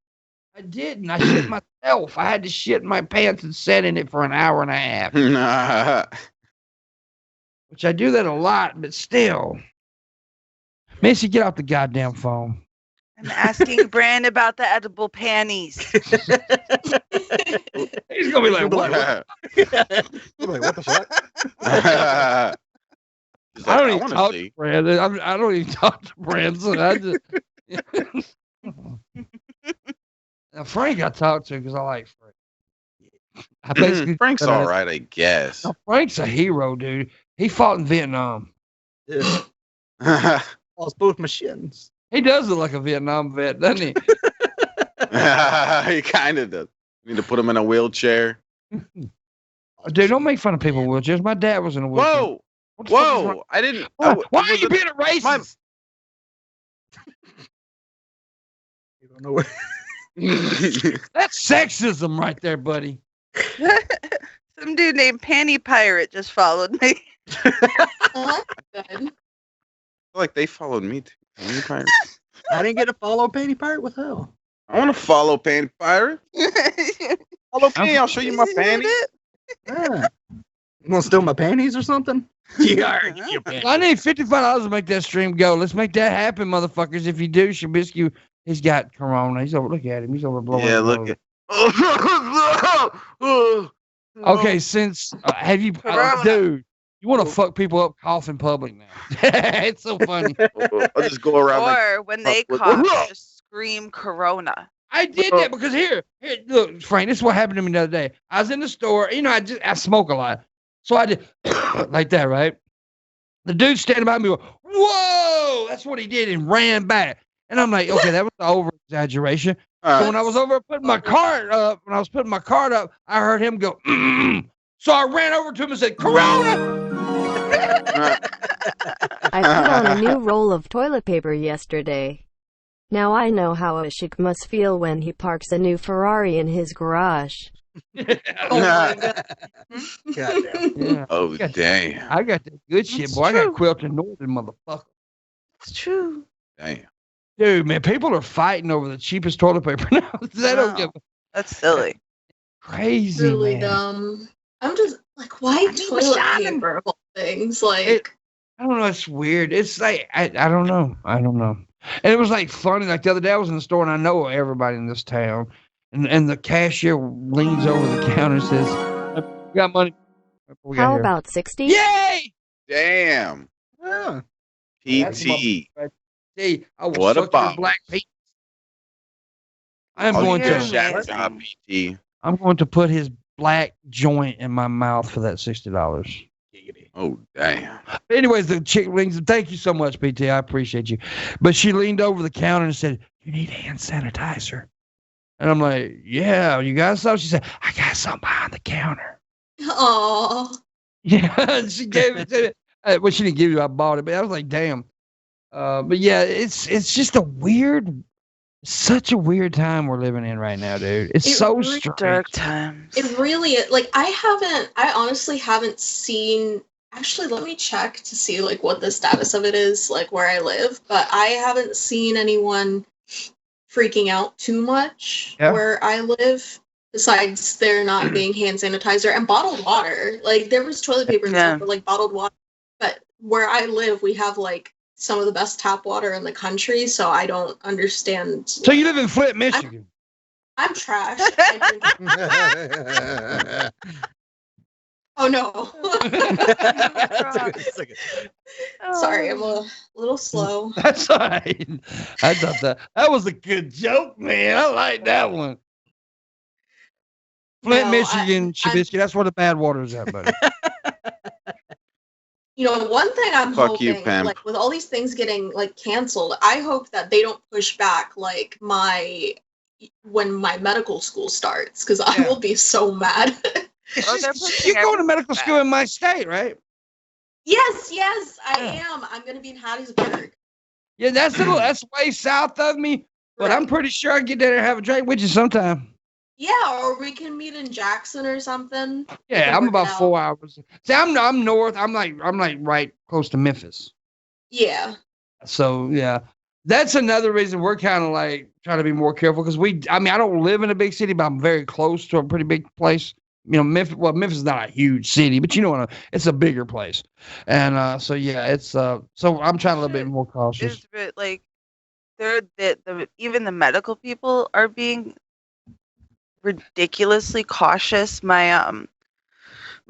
I didn't. I shit myself. I had to shit in my pants and sat in it for an hour and a half. Which I do that a lot, but still. Missy, get off the goddamn phone. I'm asking Bran about the edible panties. He's gonna be like, what? Like, what the fuck? He's I like, don't even wanna talk see. to Brandon. I don't even talk to Brandon. So I just... Now, Frank I talk to because I like Frank. I basically Frank's all right, I guess. No, Frank's a hero, dude. He fought in Vietnam. Yeah. I was both machines. He does look like a Vietnam vet, doesn't he? He kind of does. You need to put him in a wheelchair. Dude, don't make fun of people in wheelchairs. My dad was in a wheelchair. Whoa! What the fuck is wrong? Whoa! I didn't. Why are you being a racist? You don't know what. That's sexism right there, buddy. Some dude named Panty Pirate just followed me. Oh, that's good. Like they followed me too. Panty Pirate. I didn't get to follow Panty Pirate with hell. I want to follow Panty Pirate. Follow me. I'll show you my panties. Yeah. You want to steal my panties or something? Yeah, I need $55 to make that stream go. Let's make that happen, motherfuckers. If you do, Shabisky, he's got corona. He's over. Look at him. He's over blowing. Yeah, his look nose. at. Okay, since have you, Corona. dude? You want to fuck people up, cough in public now? It's so funny. I'll just go around. Or when they cough, just scream Corona. I did that because here, look, Frank. This is what happened to me the other day. I was in the store. You know, I smoke a lot, so I did like that, right? The dude standing by me, went, whoa! That's what he did, and ran back. And I'm like, okay, that was the over exaggeration. So when I was over putting my cart up, I heard him go. So I ran over to him and said, "Corona." I put on a new roll of toilet paper yesterday. Now I know how a chic must feel when he parks a new Ferrari in his garage. Oh my god. Goddamn. Yeah. Oh damn! I got that good shit, It's boy. I true. got Quilton Northern, motherfucker. It's true. Damn! Dude, man, people are fighting over the cheapest toilet paper now. They don't Wow. give That's silly. crazy, Really man. dumb. I'm just like, why toilet paper of all things? Like, I don't know. It's weird. It's like I don't know. I don't know. And it was like funny. Like the other day, I was in the store and I know everybody in this town, and the cashier leans over the counter and says, "We got money." We got How here. about 60? Yay! Damn! Yeah. That's PT. Hey, I will What a suck your bomb. black Pete. I'm Oh, going yeah, to. Shack job, PT. I'm going to put his black joint in my mouth for that $60. Oh damn! Anyways, the chick leans. Thank you so much, PT. I appreciate you. But she leaned over the counter and said, "You need hand sanitizer." And I'm like, yeah, you got something? She said, I got something behind the counter. Oh, Yeah, she gave it to me. Well, she didn't give it. I bought it, but I was like, damn. But yeah, it's just such a weird time we're living in right now, dude. It's It so really strange. Dark times. it really is. Like, I honestly haven't seen. Actually, let me check to see like what the status of it is, like where I live. But I haven't seen anyone freaking out too much Yeah. where I live. Besides there not being hand sanitizer and bottled water. Like there was toilet paper and Yeah. stuff, but like bottled water. But where I live, we have like some of the best tap water in the country, so I don't understand. So you live in Flint, Michigan. I'm trash. I drink- oh no. Sorry, I'm a little slow. That's all right. I thought that was a good joke, man. I like that one. Flint, No, Michigan, Shabisky. That's where the bad water is at, buddy. You know, one thing I'm Fuck you, hoping, Pam. like with all these things getting like canceled, I hope that they don't push back like when my medical school starts, because I Yeah. will be so mad. Oh, they're pushing You're going to everything medical back. school in my state, right? yes, I Yeah. am. I'm gonna be in Hattiesburg. Yeah, that's way south of me. But I'm Right. pretty sure I can get there and have a drink with you sometime. Yeah, or we can meet in Jackson or something. Yeah, can I'm work it about out. 4 hours. See, I'm north. I'm like right close to Memphis. Yeah. So yeah, that's another reason we're kind of like trying to be more careful because I don't live in a big city, but I'm very close to a pretty big place. You know, Memphis. Well, Memphis is not a huge city, but you know what? It's a bigger place, and so yeah, it's so I'm trying a little bit more cautious. Is it, like even the medical people are being ridiculously cautious. My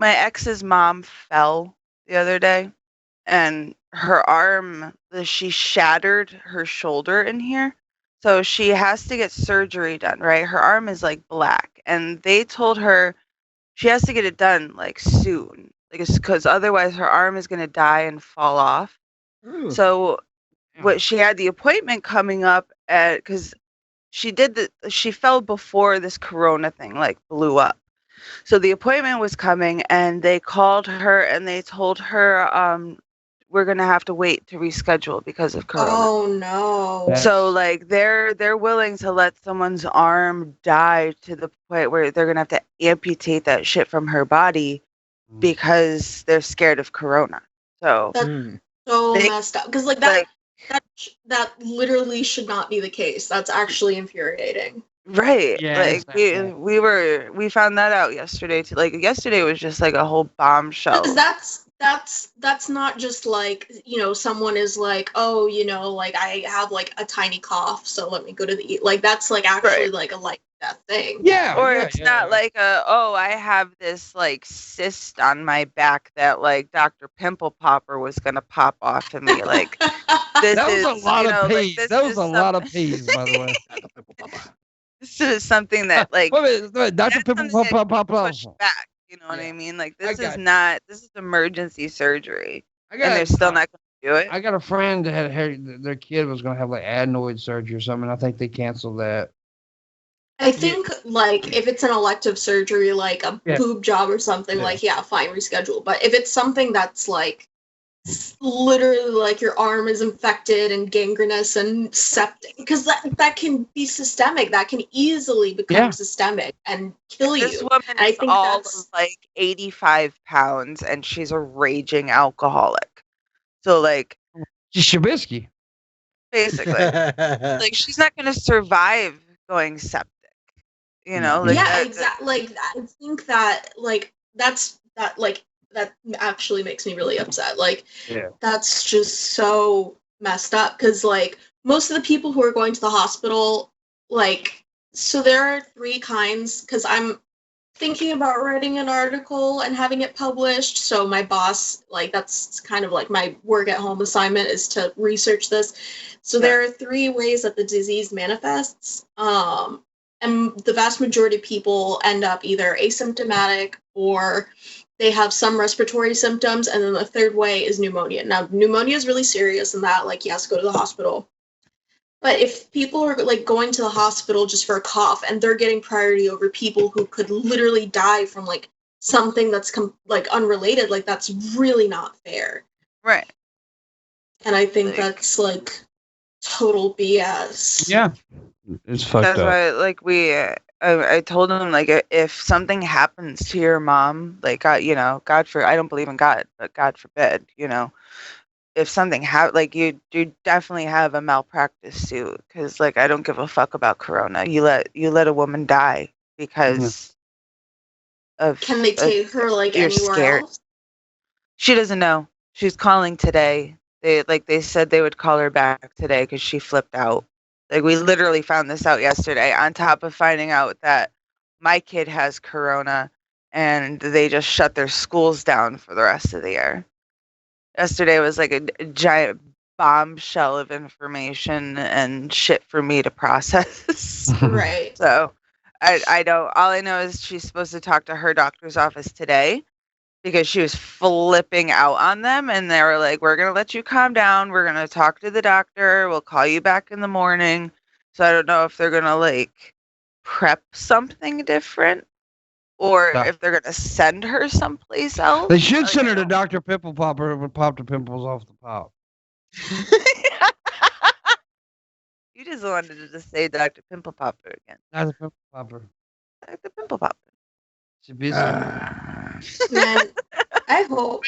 ex's mom fell the other day, and her arm, she shattered her shoulder in here, so she has to get surgery done. Right, her arm is like black, and they told her she has to get it done like soon, like because otherwise her arm is gonna die and fall off. So what she had the appointment coming up at because she fell before this corona thing like blew up. So the appointment was coming and they called her and they told her we're going to have to wait to reschedule because of corona. Oh no. So like they're willing to let someone's arm die to the point where they're going to have to amputate that shit from her body because they're scared of corona. So That's so They- messed up. Because like that literally should not be the case. That's actually infuriating. right. Yeah, Like it's not bad. we found that out yesterday too. Like yesterday was just like a whole bombshell. Because that's not just like, someone is like, oh, like I have like a tiny cough, so let me go to the like that's like actually Right. like a life death thing. Yeah, Or yeah, it's yeah. not like I have this like cyst on my back that like Dr. Pimple Popper was gonna pop off of me. Like this That is was a lot of like, peas. this That was is a lot of peas, by the way. This is something that like Wait a minute, Dr. that's Pimple something that pop you off. push back. You know what Yeah. I mean? Like I this got is you. not this is emergency surgery, I and they're still not gonna do it. I got a friend that had their kid was going to have like adenoid surgery or something. I think they canceled that. I think like if it's an elective surgery, like a Yeah. boob job or something, Yeah. like fine, reschedule. But if it's something that's like literally like your arm is infected and gangrenous and septic, because that can be systemic, that can easily become Yeah. systemic and kill This you. woman And I is think all of that's like 85 pounds, and she's a raging alcoholic. So like Shabisky. basically, like she's not gonna survive going septic. You know, like yeah, that- exactly. Like I think that like that actually makes me really upset. Like Yeah. that's just so messed up because like most of the people who are going to the hospital, like, so there are three kinds, because I'm thinking about writing an article and having it published. So my boss, like, that's kind of like my work at home assignment, is to research this. So there are three ways that the disease manifests. And the vast majority of people end up either asymptomatic or they have some respiratory symptoms. And then the third way is pneumonia. Now, pneumonia is really serious in that, like, you have to go to the hospital. But if people are like going to the hospital just for a cough and they're getting priority over people who could literally die from like something that's like unrelated, like that's really not fair. Right. And I think Like- that's like total BS. Yeah. It's fucked That's up. why, like, I told him, like, if something happens to your mom, like, God, you know, God for, I don't believe in God, but God forbid, you know, if something like, you definitely have a malpractice suit, because, like, I don't give a fuck about Corona. You let a woman die because of. Can they take her like you're anywhere scared. else? She doesn't know. She's calling today. They said they would call her back today because she flipped out. Like, we literally found this out yesterday, on top of finding out that my kid has Corona and they just shut their schools down for the rest of the year. Yesterday was like a giant bombshell of information and shit for me to process. Right. So I don't, all I know is she's supposed to talk to her doctor's office today because she was flipping out on them, and they were like, we're going to let you calm down. We're going to talk to the doctor. We'll call you back in the morning. So I don't know if they're going to like prep something different or Yeah. if they're going to send her someplace else. They should Like, send her to Dr. Pimple Popper. It would pop the pimples off the pop. You just wanted to just say Dr. Pimple Popper again. Dr. Pimple Popper. Dr. Pimple Popper. Shabisky. Man, I hope.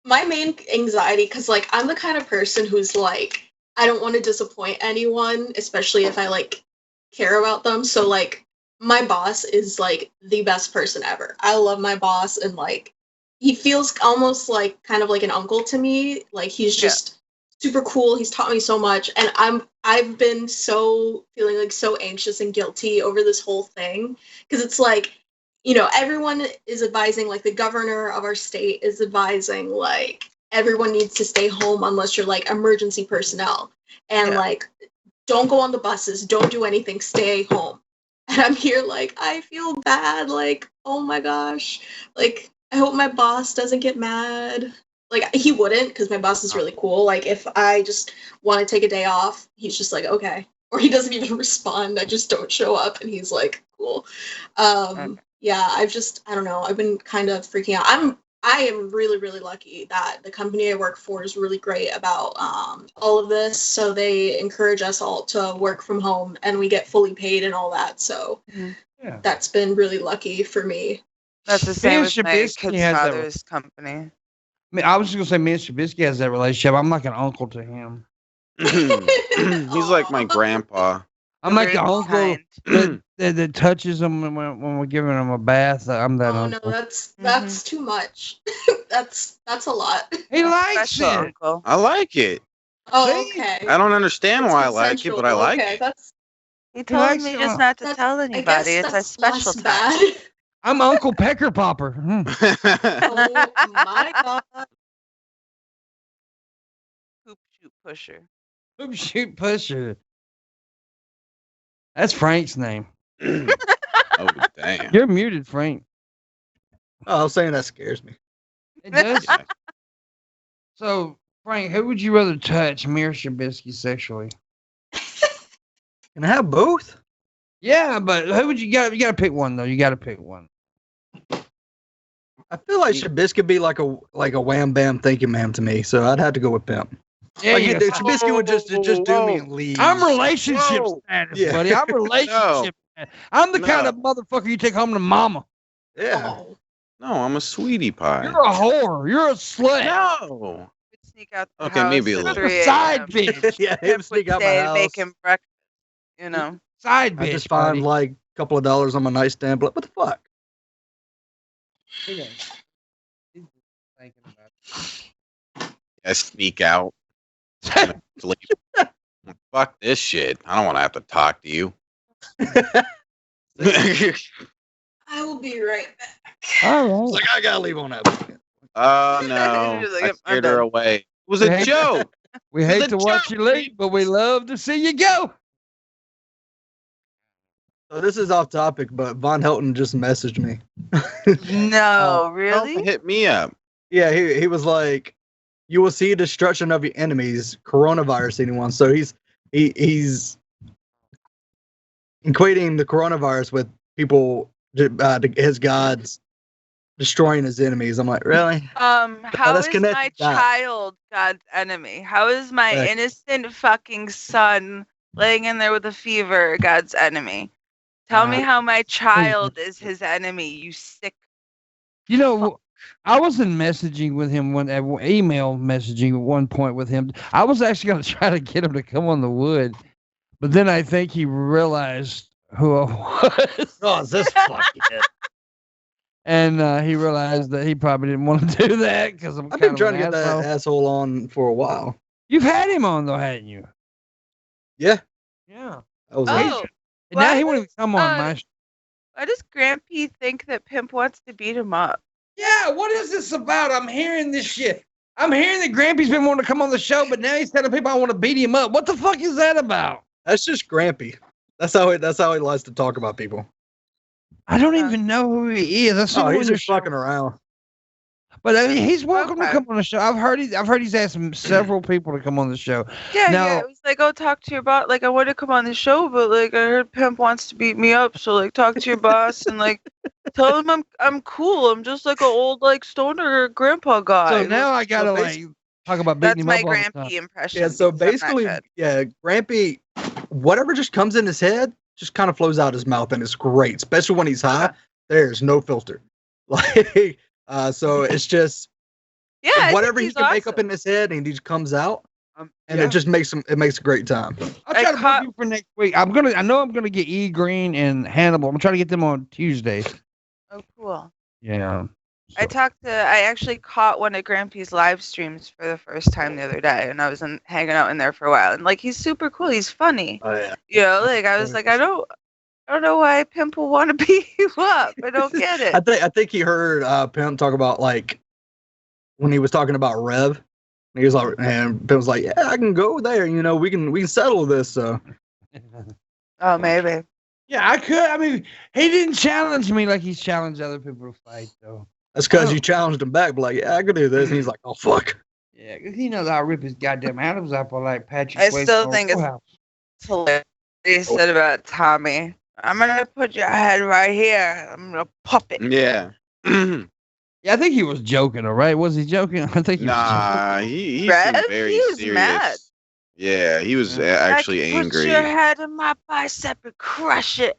My main anxiety, because like I'm the kind of person who's like, I don't want to disappoint anyone, especially if I like care about them. So like my boss is like the best person ever. I love my boss, and like he feels almost like kind of like an uncle to me. Like he's just super cool. He's taught me so much, and I've been so feeling like so anxious and guilty over this whole thing, because it's like, you know, everyone is advising, like the governor of our state is advising like everyone needs to stay home unless you're like emergency personnel, and like don't go on the buses, don't do anything, stay home. And I'm here like, I feel bad, like, oh my gosh, like I hope my boss doesn't get mad. Like he wouldn't, because my boss is really cool. Like if I just want to take a day off, he's just like, okay. Or he doesn't even respond. I just don't show up, and he's like, cool. Yeah, I don't know. I've been kind of freaking out. I am really, really lucky that the company I work for is really great about all of this. So they encourage us all to work from home, and we get fully paid and all that. So that's been really lucky for me. That's the same with my Shabisky kid's has that- father's company. I mean, I was just gonna say, me and Shabisky has that relationship. I'm like an uncle to him. He's like my grandpa. I'm like the Very uncle kind. that touches him when we're giving him a bath. I'm that Oh no, uncle. that's too much. that's a lot. He likes Special it. uncle. I like it. Oh, See? okay. I don't understand That's why I like it, consensual. but I like Okay, it. that's He told likes me it just all. not to That's- tell I guess anybody. It's a that's special less time. bad. I'm Uncle Pecker Popper. Oh my god. Hoop shoot pusher. Hoop shoot pusher. That's Frank's name. Oh damn. You're muted, Frank. Oh, I was saying that scares me. It does. So, Frank, who would you rather touch, me or Shabisky, sexually? Can I have both? Yeah, but who would you got? You got to pick one though. You got to pick one. I feel like Shabisky be like a wham bam thank you ma'am to me, so I'd have to go with Pimp. Yeah, Like, you go. Shabisky would just do me and leave. I'm relationship Whoa. status, Yeah. buddy. I'm relationship. status. I'm the kind No. of motherfucker you take home to mama. Yeah. Oh. No, I'm a sweetie pie. You're a whore. You're a slut. No. We'd sneak out the Okay, house maybe a at little. You're 3 a side a.m. bitch. Yeah, him Pimp sneak would out my stay and house. make him breakfast. You know. Side bitch. I just find buddy. like a couple of dollars on my nightstand, but what the fuck? Thinking about I sneak out. it. Sleep. Fuck this shit. I don't want to have to talk to you. I will be right back. All right. Like I gotta leave on that. Oh no. You're like, I I'm scared her done. away. It was a Hey. joke. We hate The to watch joke, you leave, but we love to see you go. So this is off topic, but Von Helton just messaged me. No, really? Hit me up. Yeah, he was like, "You will see destruction of your enemies, coronavirus anyone." So he's he's equating the coronavirus with people, his gods destroying his enemies. I'm like, really? How that's is connected my to that. child God's enemy? How is my Right. innocent fucking son laying in there with a fever God's enemy? Tell me how my child is his enemy, you sick. You know, I was in messaging with him email messaging at one point with him. I was actually going to try to get him to come on the wood, but then I think he realized who I was. Oh, is this fucking it? And he realized that he probably didn't want to do that because I'm I've been kind trying of to get that asshole on for a while. You've had him on though, hadn't you? Yeah, Yeah. that was Oh, And now why he won't even come on my show. why does Grampy think that Pimp wants to beat him up? Yeah, what is this about? I'm hearing this shit. I'm hearing that Grampy's been wanting to come on the show, but now he's telling people I want to beat him up. What the fuck is that about? That's just Grampy. That's how he likes to talk about people. I don't even know who he is. That's Oh, he's just fucking around. But he's welcome to Okay. come on the show. I've heard he's asked several people to come on the show. Yeah, Now- yeah. It was like, oh, talk to your boss. Like, I want to come on the show, but like, I heard Pimp wants to beat me up. So like, talk to your boss and like, tell him I'm cool. I'm just like an old like stoner grandpa guy. So now I gotta like talk about beating That's him my up all the time. Grampy impression. Yeah, so because I'm not basically, good. yeah, Grampy, whatever just comes in his head just kind of flows out his mouth, and it's great, especially when he's high. There's no filter. Like, so it's just Yeah, I think whatever he he's can make up awesome. in his head, and he just comes out, and yeah. it just makes him. It makes a great time. I'll try to book you for next week. I know I'm gonna get E Green and Hannibal. I'm trying to get them on Tuesday. Oh, cool. Yeah. I actually caught one of Grampy's live streams for the first time the other day, and I was hanging out in there for a while. And like, he's super cool. He's funny. Oh yeah. You know, like I was like, I don't know why Pimp will want to beat you up. I don't get it. I think he heard Pimp talk about like when he was talking about Rev. He was like, and Pimp was like, "Yeah, I can go there. You know, we can settle this." So Oh, maybe. Yeah, I could. I mean, he didn't challenge me like he's challenged other people to fight, though. that's because you challenged him back. But like, yeah, I could do this. And he's like, "Oh fuck." Yeah, because he knows I'll rip his goddamn atoms up like Patrick. I Swayze still on think it's Full House. hilarious. He said about Tommy, I'm gonna put your head right here. I'm gonna pop it. Yeah. Yeah, I think he was joking, all right? Was he joking? I think he was Nah, he Rev, seemed very he was serious. mad. Yeah, he was I actually can angry. Put your head in my bicep and crush it.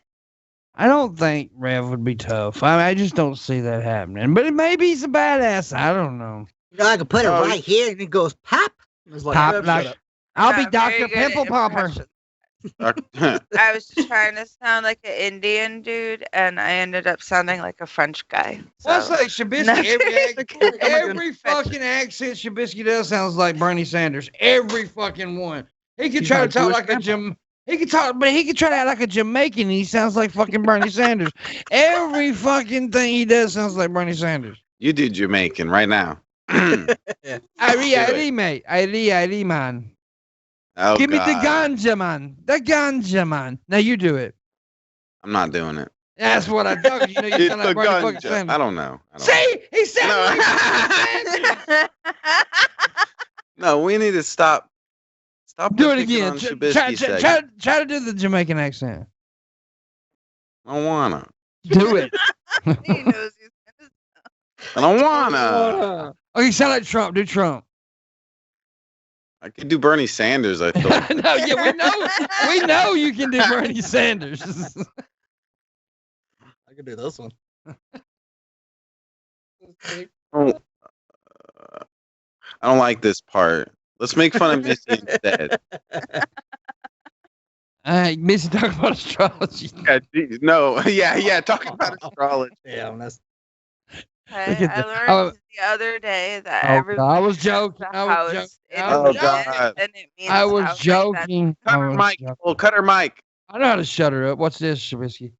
I don't think Rev would be tough. I just don't see that happening. But maybe he's a badass. I don't know. You know, I can put it Oh, right here, and it goes pop. It's like, Pop Rev, like- shut up. I'll be Not very Dr. good Pimple Popper. impressions. I was just trying to sound like an Indian dude, and I ended up sounding like a French guy. Well, it's So. like Shabisky. Every fucking accent Shabisky does sounds like Bernie Sanders. Every fucking one. He could He's try to not talk Jewish like a grandpa. He could talk, but he could try to act like a Jamaican. And he sounds like fucking Bernie Sanders. Every fucking thing he does sounds like Bernie Sanders. You do Jamaican right now. I mate. I man. Oh, Give me the God. ganja man. The ganja man. Now you do it. I'm not doing it. That's what I thought. You know, you It's sound the like Bernie fucking ganja. Sanders. I don't know. See, he sounds No. like Bernie Sanders. No, we need to stop. Stop Do it picking again. on Try, Shabisky try, segment. try to do the Jamaican accent. I don't wanna. Do it. He knows he's I don't wanna. Oh, you sound like Trump. Do Trump. I could do Bernie Sanders. I thought. No, yeah, we know you can do Bernie Sanders. I can do this one. Oh, I don't like this part. Let's make fun of Missy instead. Missy talk about astrology. Yeah, geez, no, yeah. Talk about astrology. Yeah, that's Okay, Look at I that. learned Oh. the other day that Oh, every God, I was has joking. a I was house joking. in I was the joking. end, and it means I was house like that. joking. Cut I her was mic. joking. Oh, cut her mic. I know how to shut her up. What's this, Shabisky?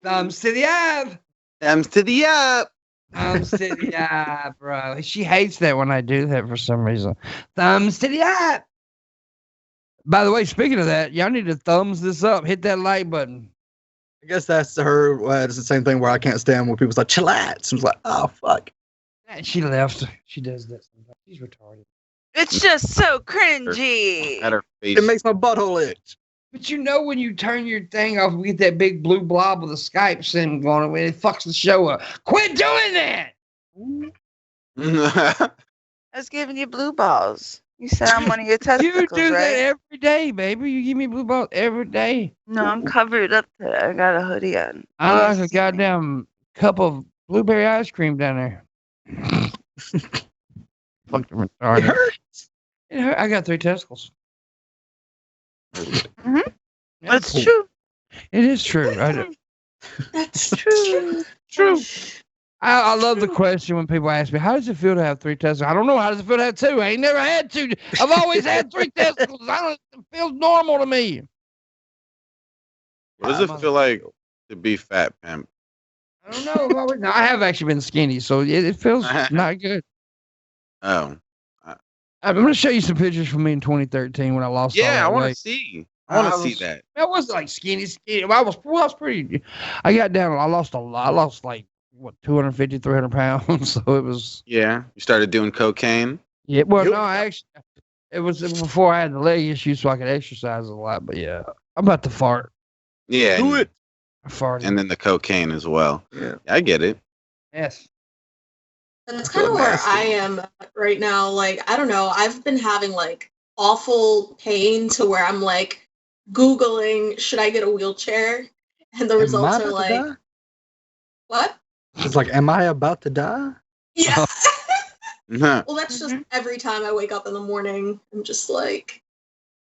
Thumbs to the eye. Thumbs to the up. Thumbs to the eye, bro. She hates that when I do that for some reason. Thumbs to the eye. By the way, speaking of that, y'all need to thumbs this up. Hit that like button. I guess that's her. It's the same thing where I can't stand when people's like chillax. And it's like, oh fuck. And she left. She does that sometimes. She's retarded. It's just so cringy. At her face. It makes my butthole itch. But you know when you turn your thing off, we get that big blue blob with a Skype symbol going on, it fucks the show up. Quit doing that! I was giving you blue balls. You said I'm one of your testicles, You do right? that every day, baby. You give me blue balls every day. No, I'm covered up today. I got a hoodie on. I like a goddamn cup of blueberry ice cream down there. Fucking It retarded. hurts. It hurt. I got 3 testicles. Mm-hmm. Yeah, That's cool. true. It is true. I do. That's True. True. I love the question when people ask me, how does it feel to have 3 testicles? I don't know. How does it feel to have 2? I ain't never had 2. I've always had 3 testicles. It feels normal to me. What does it feel like to be fat, pimp? I don't know. No, I have actually been skinny, so it feels not good. Oh. I'm going to show you some pictures from me in 2013 when I lost all Yeah, I that want to weight. see. I want to see was- that. I wasn't like skinny. I was pretty. I got down. I lost a lot. I lost like, 250, 300 pounds. So it was. Yeah. You started doing cocaine? Yeah. Well, You- no, it was before I had the leg issue, so I could exercise a lot. But yeah, I'm about to fart. Yeah. Do it. I farted. And then the cocaine as well. Yeah. I get it. Yes. That's kind of where nasty. I am right now. Like, I don't know. I've been having like awful pain to where I'm like Googling, should I get a wheelchair? And the Am I results about are to like, die? what? It's like, am I about to die? Yeah. Mhm. Well, that's just every time I wake up in the morning, I'm just like,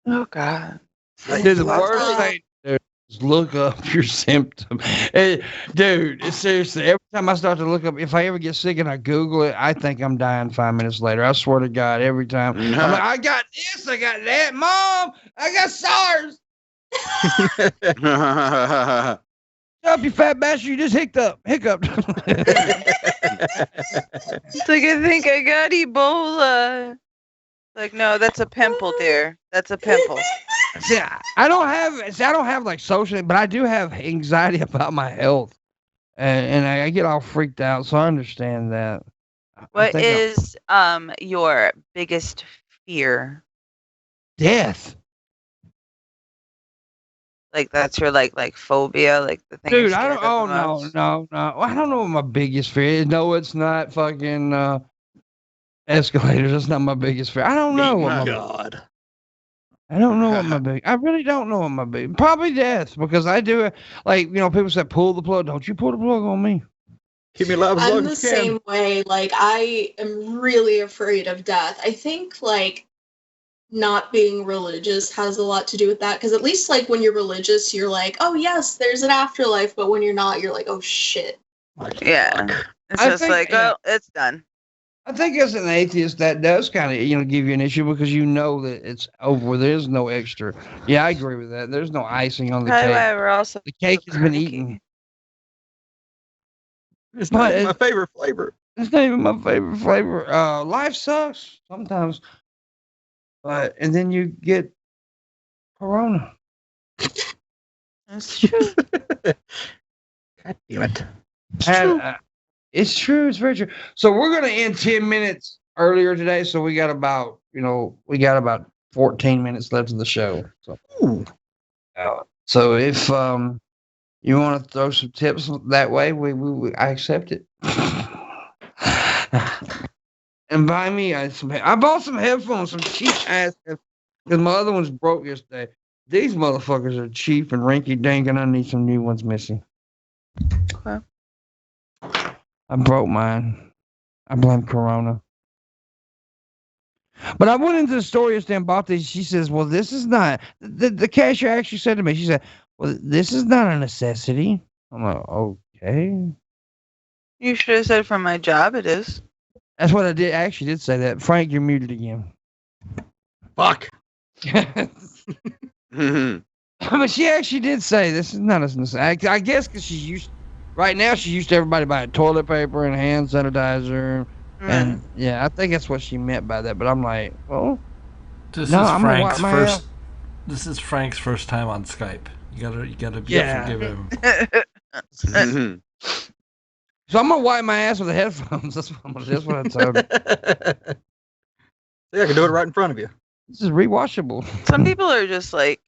Oh God. Dude, the Wow. worst thing to do is look up your symptom. Dude, it's seriously, every time I start to look up, if I ever get sick and I Google it, I think I'm dying 5 minutes later. I swear to God, every time. I'm like, I got this, I got that. Mom, I got SARS. Shut up, you fat bastard. You just hiccuped. It's like I think I got Ebola. Like no, that's a pimple, dear. That's a pimple. See, I don't have like social, but I do have anxiety about my health. And I get all freaked out, so I understand that. What is your biggest fear? Death? Like that's your like phobia, like the thing. Dude, you're I don't. scared of Oh the no, most? no. I don't know what my biggest fear is. No, it's not fucking escalators. That's not my biggest fear. I don't know what my. God. I don't know what my big. I really don't know what my big. Probably death because I do it. Like people say, pull the plug. Don't you pull the plug on me? Keep me alive as long I'm the as you can. same way. Like, I am really afraid of death. I think, like, not being religious has a lot to do with that. Because at least, like, when you're religious, you're like, oh, yes, there's an afterlife. But when you're not, you're like, oh, shit. Like, Yeah. fuck. It's I just think, like, yeah. oh, it's done. I think as an atheist, that does kind of give you an issue because you know that it's over. There's no extra. Yeah, I agree with that. There's no icing on the Probably cake. why we're also The cake has been cranky. eaten. It's But not it- my favorite flavor. It's not even my favorite flavor. Life sucks sometimes, and then you get corona. That's true. God damn it. And, it's true. It's very true. So we're gonna end 10 minutes earlier today. So we got about 14 minutes left of the show. So, Ooh. so if you want to throw some tips that way, I accept it. And buy me I bought some headphones, some cheap ass headphones, because my other ones broke yesterday. These motherfuckers are cheap and rinky dink, and I need some new ones, Missy. Okay. I broke mine. I blame Corona. But I went into the store yesterday and bought these. She says, well, this is not. The cashier actually said to me, she said, well, this is not a necessity. I'm like, okay. You should have said for my job it is. That's what I did. I actually did say that. Frank, you're muted again. Fuck. But she actually did say this is not a necessity. I guess because she's used. Right now, she's used to everybody buying toilet paper and hand sanitizer. And yeah, I think that's what she meant by that. But I'm like, well, This No, is I'm gonna Frank's wipe my first. ass. This is Frank's first time on Skype. You gotta Yeah. forgive him. Mhm. so I'm gonna wipe my ass with the headphones. That's what I told her. Yeah, I can do it right in front of you. This is rewashable. Some people are just like,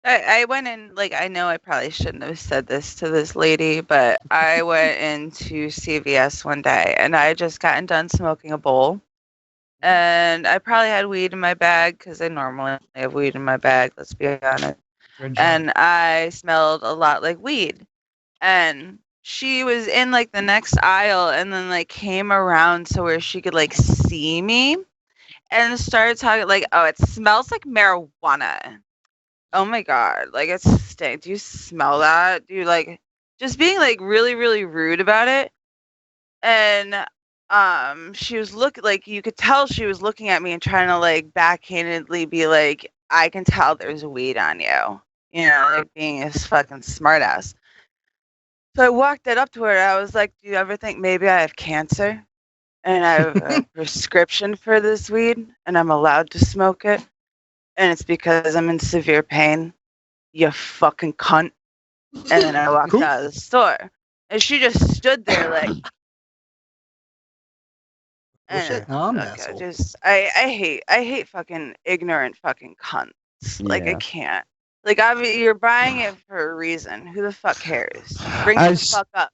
I went in, like, I know I probably shouldn't have said this to this lady, but I went into CVS one day and I had just gotten done smoking a bowl. And I probably had weed in my bag because I normally have weed in my bag, let's be honest. And I smelled a lot like weed. And she was in like the next aisle and then like came around to where she could like see me and started talking like, oh, it smells like marijuana. Oh my god, like it stinks. Do you smell that? Do you like just being like really, really rude about it? And she was like you could tell she was looking at me and trying to like backhandedly be like, I can tell there's weed on you. You know, like being a fucking smartass. So I walked it up to her and I was like, do you ever think maybe I have cancer? And I have a prescription for this weed and I'm allowed to smoke it. And it's because I'm in severe pain. You fucking cunt. And then I walked out of the store. And she just stood there like. Shit, no, I'm an asshole. I hate fucking ignorant fucking cunts. Like I Yeah. can't. Like you're buying it for a reason. Who the fuck cares? Bring it the fuck up.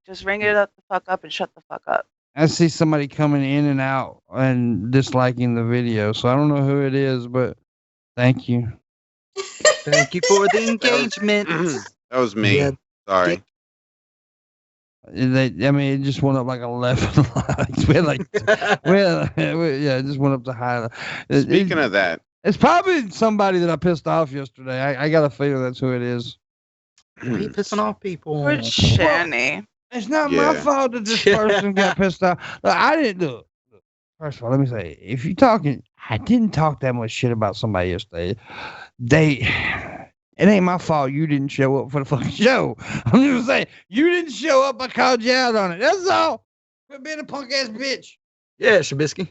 Just ring it up the fuck up and shut the fuck up. I see somebody coming in and out and disliking the video, so I don't know who it is, but thank you. Thank you for the engagement. That was me. Yeah. Sorry. It just went up like 11 likes. We had like, it just went up to high. Speaking of that, it's probably somebody that I pissed off yesterday. I got a feeling that's who it is. Why are you pissing off people? Poor Shani. It's not my fault that this person got pissed off. Look, I didn't do it. First of all, let me say, if you're talking, I didn't talk that much shit about somebody yesterday. It ain't my fault you didn't show up for the fucking show. I'm just saying, you didn't show up, I called you out on it. That's all. Quit being a punk ass bitch. Yeah, Shabisky.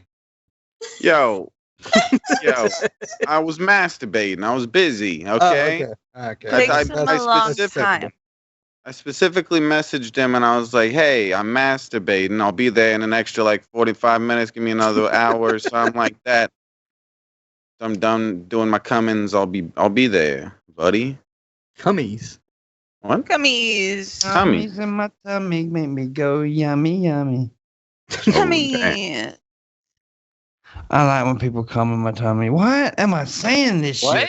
Yo, I was masturbating. I was busy. Okay. Okay. Takes him a long time. I specifically messaged him and I was like, "Hey, I'm masturbating. I'll be there in an extra like 45 minutes. Give me another hour or something like that. I'm done doing my cummings. I'll be there, buddy." Cummies. What? Cummies. Cummies in my tummy make me go yummy yummy. Cummies. I like when people come in my tummy. What am I saying this shit?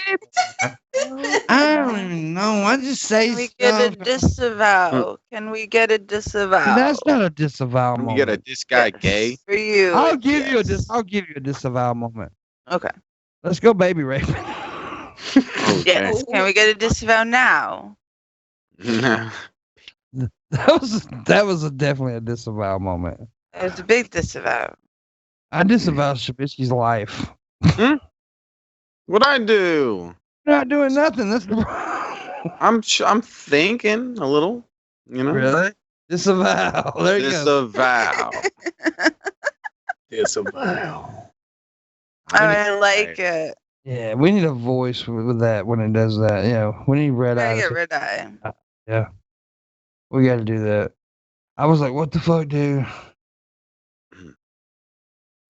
I don't even know. I just say Can we get a disavow? Can we get a disavow? That's not a disavow Can moment. we get this guy gay? For you. I'll give you a disavow moment. Okay. Let's go baby rape. Yes. Can we get a disavow now? that was definitely a disavow moment. It was a big disavow. I disavow Shabisky's life. What'd I do? You're not doing nothing. That's the problem. I'm thinking a little. You know. Really? Disavow. There you go. Disavow. Disavow. I like it. Yeah, we need a voice with that when it does that. Yeah, we need red I eyes. get red eye. Yeah, we got to do that. I was like, what the fuck, dude?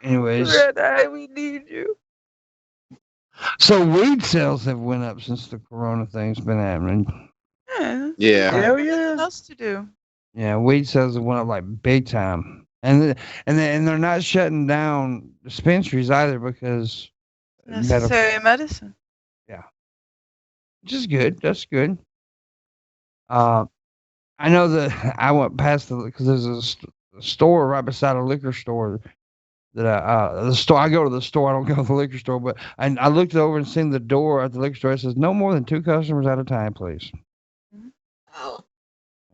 Anyways, Red eye, we need you. so weed sales have went up since the corona thing's been happening. Yeah. Hell What yeah. else to do? Yeah, weed sales have went up like big time, and they're not shutting down dispensaries either because Necessary medicine. which is good. That's good. I know that I went past because there's a store right beside a liquor store that I go to the store. I don't go to the liquor store, but I looked over and seen the door at the liquor store. It says no more than 2 customers at a time, please. Oh.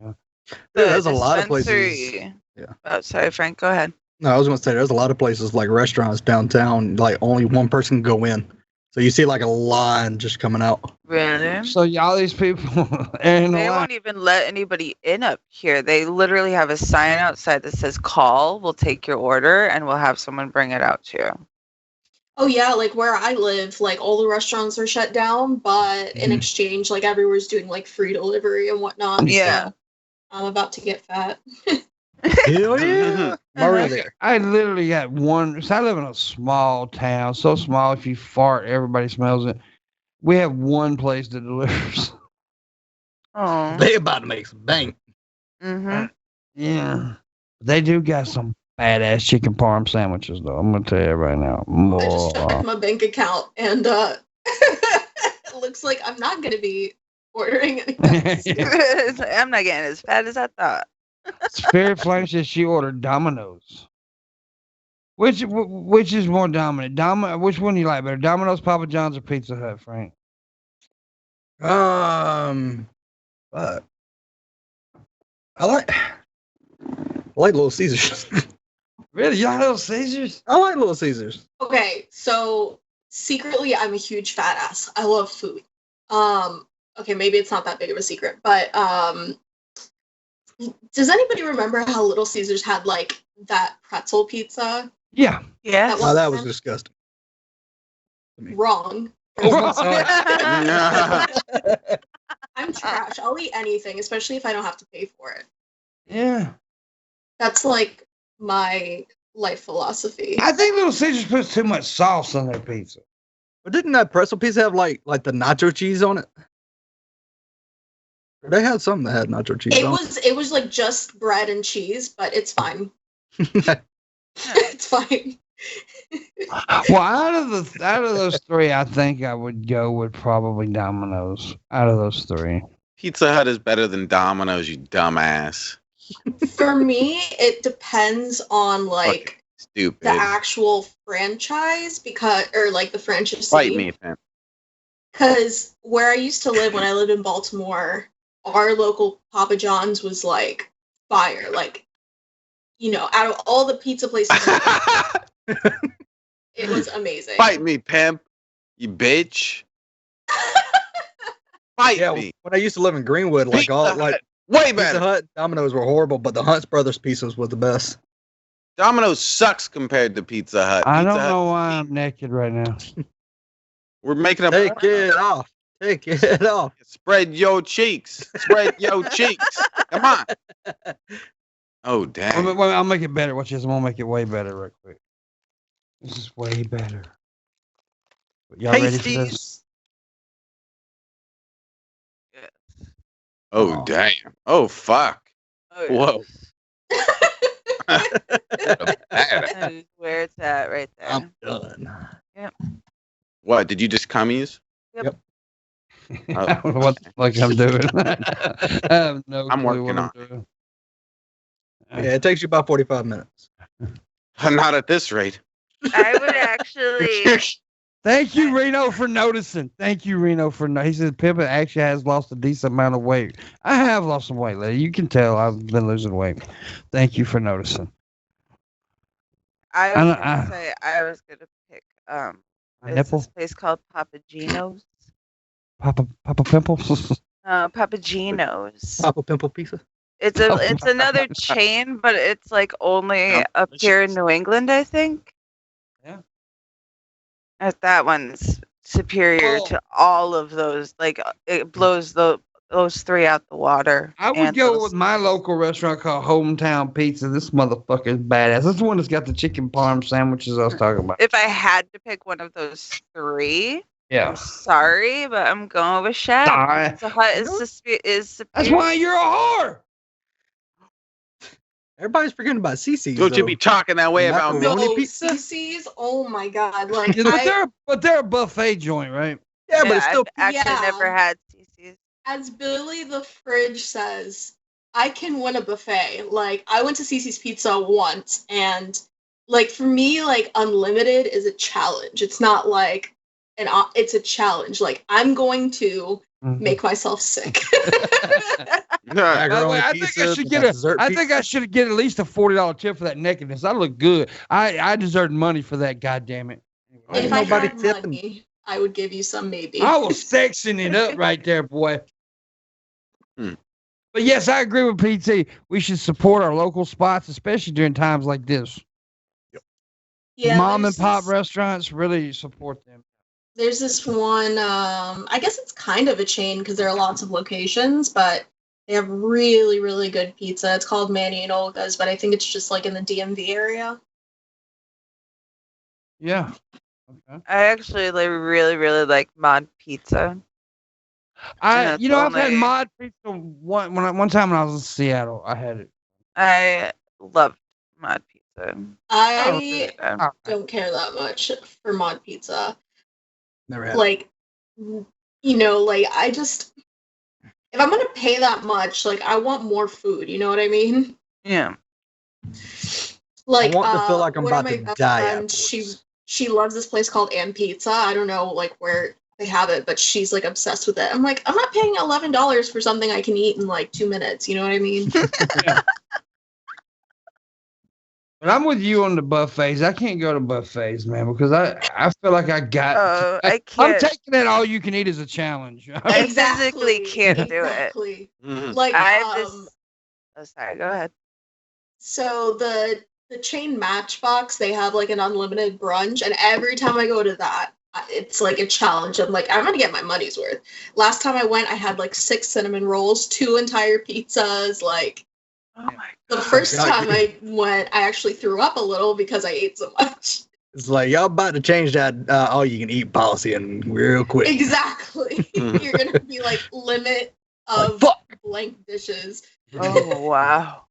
Dude, there's a lot of places. Dispensary. Yeah. Oh, sorry, Frank. Go ahead. No, I was going to say there's a lot of places like restaurants downtown, like only one person can go in. So you see like a line just coming out. Really? So y'all these people and They won't even let anybody in up here. They literally have a sign outside that says "Call. We'll take your order, and we'll have someone bring it out to you." Oh yeah, like where I live, like all the restaurants are shut down, but in exchange, like everywhere's doing like free delivery and whatnot. Yeah. So I'm about to get fat. Hell yeah. I'm already there. I literally got one. So I live in a small town, so small if you fart, everybody smells it. We have one place that delivers. Oh. They about to make some bank. Mm-hmm. Yeah. They do got some badass chicken parm sandwiches, though. I'm going to tell you right now. I just checked my bank account and it looks like I'm not going to be ordering anything. I'm not getting as fat as I thought. Spirit Flame says she ordered Domino's. Which is more dominant? Which one do you like better? Domino's, Papa John's, or Pizza Hut, Frank? But I like Little Caesars. Really? You like Little Caesars? I like Little Caesars. Okay, so secretly I'm a huge fat ass. I love food. Okay, maybe it's not that big of a secret, but does anybody remember how Little Caesars had like that pretzel pizza? Yeah. Yes. Oh, that was disgusting. Wrong. Oh, sorry. I'm trash. I'll eat anything, especially if I don't have to pay for it. Yeah. That's like my life philosophy. I think Little Caesars puts too much sauce on their pizza. But didn't that pretzel pizza have like the nacho cheese on it? They had something that had nacho cheese on It was like just bread and cheese, but it's fine. It's fine. Well, out of those three, I think I would go with probably Domino's. Out of those three, Pizza Hut is better than Domino's, you dumbass. For me, it depends on like Stupid. the actual franchise or like the franchisee. Fight me, fam. Because where I used to live when I lived in Baltimore, our local Papa John's was like fire. Like, you know, out of all the pizza places, it was amazing. Fight me, pimp. You bitch. Fight Yeah, me. when I used to live in Greenwood, like Pizza all Hut. like Way Pizza better. Hut, Domino's were horrible, but the Hunt's Brothers pizzas was the best. Domino's sucks compared to Pizza Hut. I Pizza don't Hut know is why cheap. I'm naked right now. We're making a Take it off. Take it off. Spread your cheeks. Spread your cheeks. Come on. Oh, damn. I'll make it better. Watch this. I'm gonna make it way better, real quick. This is way better. Y'all ready for this? Pasties. Oh, damn. Oh, fuck. Oh, Whoa. that is where it's at right there. I'm done. What, did you just cummies? Yep. I don't know what the fuck I'm doing. I have no I'm clue working what on I'm doing. Yeah, it takes you about 45 minutes. Not at this rate. I would actually. Thank you, Reno, for noticing. Thank you, Reno, for he said Pippa actually has lost a decent amount of weight. I have lost some weight, lady. You can tell I've been losing weight. Thank you for noticing. I was gonna pick A there's nipple? this place called Papagino's. Papa Pimples. Papagino's. Papa Pimple Pizza. It's another chain, but it's like only up here in New England, I think. Yeah. That one's superior to all of those. Like it blows those three out the water. I would And go those- with my local restaurant called Hometown Pizza. This motherfucker is badass. This is the one that's got the chicken parm sandwiches I was talking about. If I had to pick one of those three, Yeah. I'm sorry, but I'm going with Shab. Sorry. Pizza Hut is superior. That's why you're a whore. Everybody's forgetting about CC's. Don't you be talking that way about me. Macaroni So pizza? CC's, oh my god! Like But they're a buffet joint, right? Yeah, but it's still I've actually Yeah. never had CC's. as Billy the Fridge says, I can win a buffet. Like I went to CC's Pizza once, and like for me, like unlimited is a challenge. It's not like it's a challenge. Like I'm going to make myself sick. By the macaroni way, I think pizza, I should they get got dessert I think I should get at least a $40 tip for that nakedness. I look good. I deserve money for that. God damn it! Ain't If I nobody had tipping. money, I would give you some maybe. I was sexing it up right there, boy. Hmm. But yes, I agree with PT. We should support our local spots, especially during times like this. Yeah, Mom and there's pop this- restaurants, really support them. There's this one, I guess it's kind of a chain because there are lots of locations, but They have really, really good pizza. It's called Manny and Olga's, but I think it's just like in the DMV area. Yeah. Okay. I actually like really like mod pizza. I've had only- mod pizza one time when I was in Seattle. I had it. I loved mod pizza. I Oh, don't care that much for mod pizza. Never had. Like, like I just, if I'm gonna pay that much, like I want more food. You know what I mean? Yeah. Like, I want to feel like I'm one of about my to best die. friends, Afterwards. she loves this place called Ann Pizza. I don't know like where they have it, but she's like obsessed with it. I'm like, I'm not paying $11 for something I can eat in like 2 minutes. You know what I mean? Yeah. But I'm with you on the buffets. I can't go to buffets, man, because I feel like I got. Oh, I I'm can't. taking it all you can eat as a challenge. I physically can't do it. Exactly. Mhm. Like, Oh, sorry. Go ahead. so the chain Matchbox, they have like an unlimited brunch, and every time I go to that, it's like a challenge. I'm like, I'm gonna get my money's worth. Last time I went, I had like 6 cinnamon rolls, 2 entire pizzas. Like, Oh my the god. first God. time I went, I actually threw up a little because I ate so much. It's like y'all about to change that all you can eat policy and real quick. Exactly. You're gonna be like limit Like, of fuck. blank dishes. Oh wow.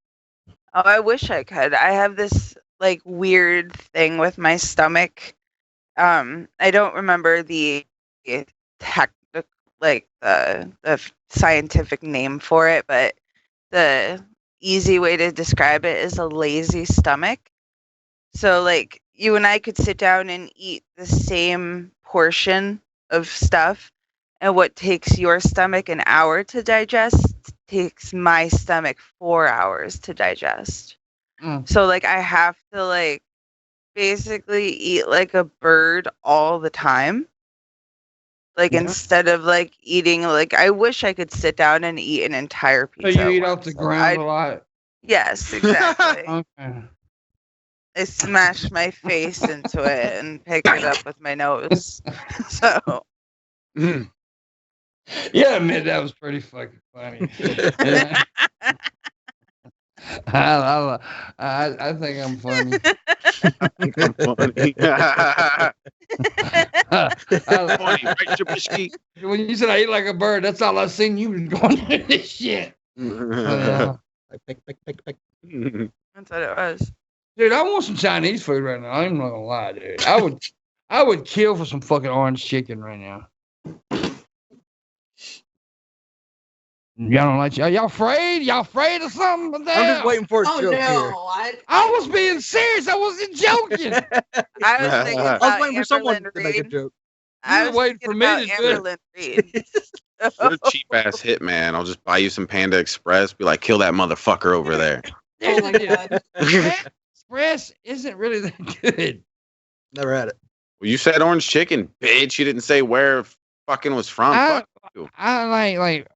Oh, I wish I could. I have this like weird thing with my stomach. I don't remember the technical, like the scientific name for it, but the easy way to describe it is a lazy stomach. So like you and I could sit down and eat the same portion of stuff, and what takes your stomach an hour to digest takes my stomach 4 hours to digest. Mm. So like I have to like basically eat like a bird all the time. Like Yeah. instead of like eating, like I wish I could sit down and eat an entire So pizza. you eat at off the once. ground a lot. Yes, exactly. Okay. I smash my face into it and pick it up with my nose. So Yeah, admit that was pretty fucking funny. Yeah. I think I'm funny. I'm funny. Funny, I- right, Shabisky? when you said I eat like a bird, that's all I seen you was going through this shit. Yeah. Like, pick, pick, pick, pick. That's what it was. Dude, I want some Chinese food right now. I'm not gonna lie, dude. I would kill for some fucking orange chicken right now. Y'all don't like y'all afraid? Y'all afraid of something? I'm just waiting for a Oh joke no, I was being serious. I wasn't joking. I was thinking here. about I was waiting for someone Amberlyn to make a Reed. joke. I You was were waiting thinking for me about to do it. Amberlyn Reed. You're a cheap ass hitman. I'll just buy you some Panda Express. Be like, kill that motherfucker over there. Oh my god. Express isn't really that good. Never had it. Well, you said orange chicken, bitch. You didn't say where fucking was from. Fuck you. I like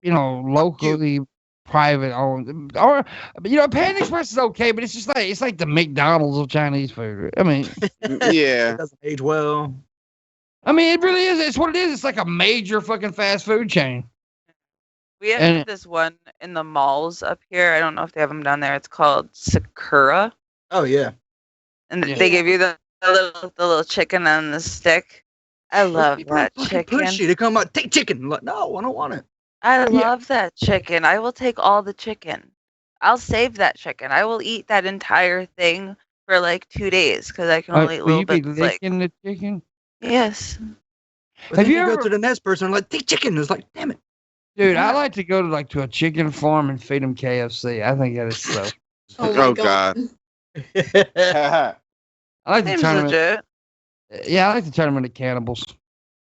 locally private owned, or Panda Express is okay, but it's like the McDonald's of Chinese food. I mean, Yeah. It doesn't age well. it really is. It's what it is. It's like a major fucking fast food chain. We have And- this one in the malls up here. I don't know if they have them down there. It's called Sakura, Oh yeah. and Yeah. they give you the little chicken on the stick. I love People that are fucking chicken. pushy. They come out, take chicken. I'm like, no, I don't want it. I Yeah. love that chicken. I will take all the chicken. I'll save that chicken. I will eat that entire thing for like 2 days because I can only eat Will little you be bits. Like licking the chicken? yes, But Have then you you go ever- to the next person and like, take chicken. It's like, damn it. Dude, I Yeah. like to go to a chicken farm and feed them KFC. I think that is so. Oh my Oh, god. I like to seems turn them. legit. Yeah, I like to turn them into cannibals.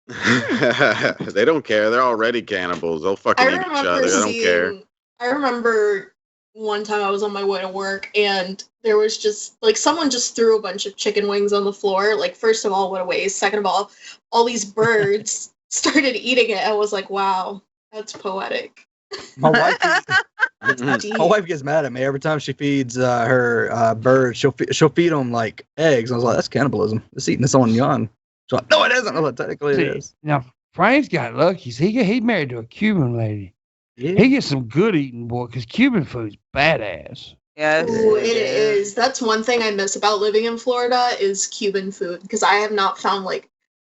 They don't care. They're already cannibals. They'll fucking I eat each remember other. They don't care. I remember one time I was on my way to work and there was just like someone just threw a bunch of chicken wings on the floor. Like, first of all, what a waste. Second of all these birds started eating it. I was like, wow, that's poetic. My wife, Deep. my wife gets mad at me every time she feeds her birds. She'll feed them like eggs. I was like, that's cannibalism. It's eating its own young. She's like, no, it isn't. I was like, technically it See, is. now Frank's got lucky. He married to a Cuban lady. He gets some good eating, boy, because Cuban food's badass. Yes. Ooh, it is. That's one thing I miss about living in Florida is Cuban food because I have not found like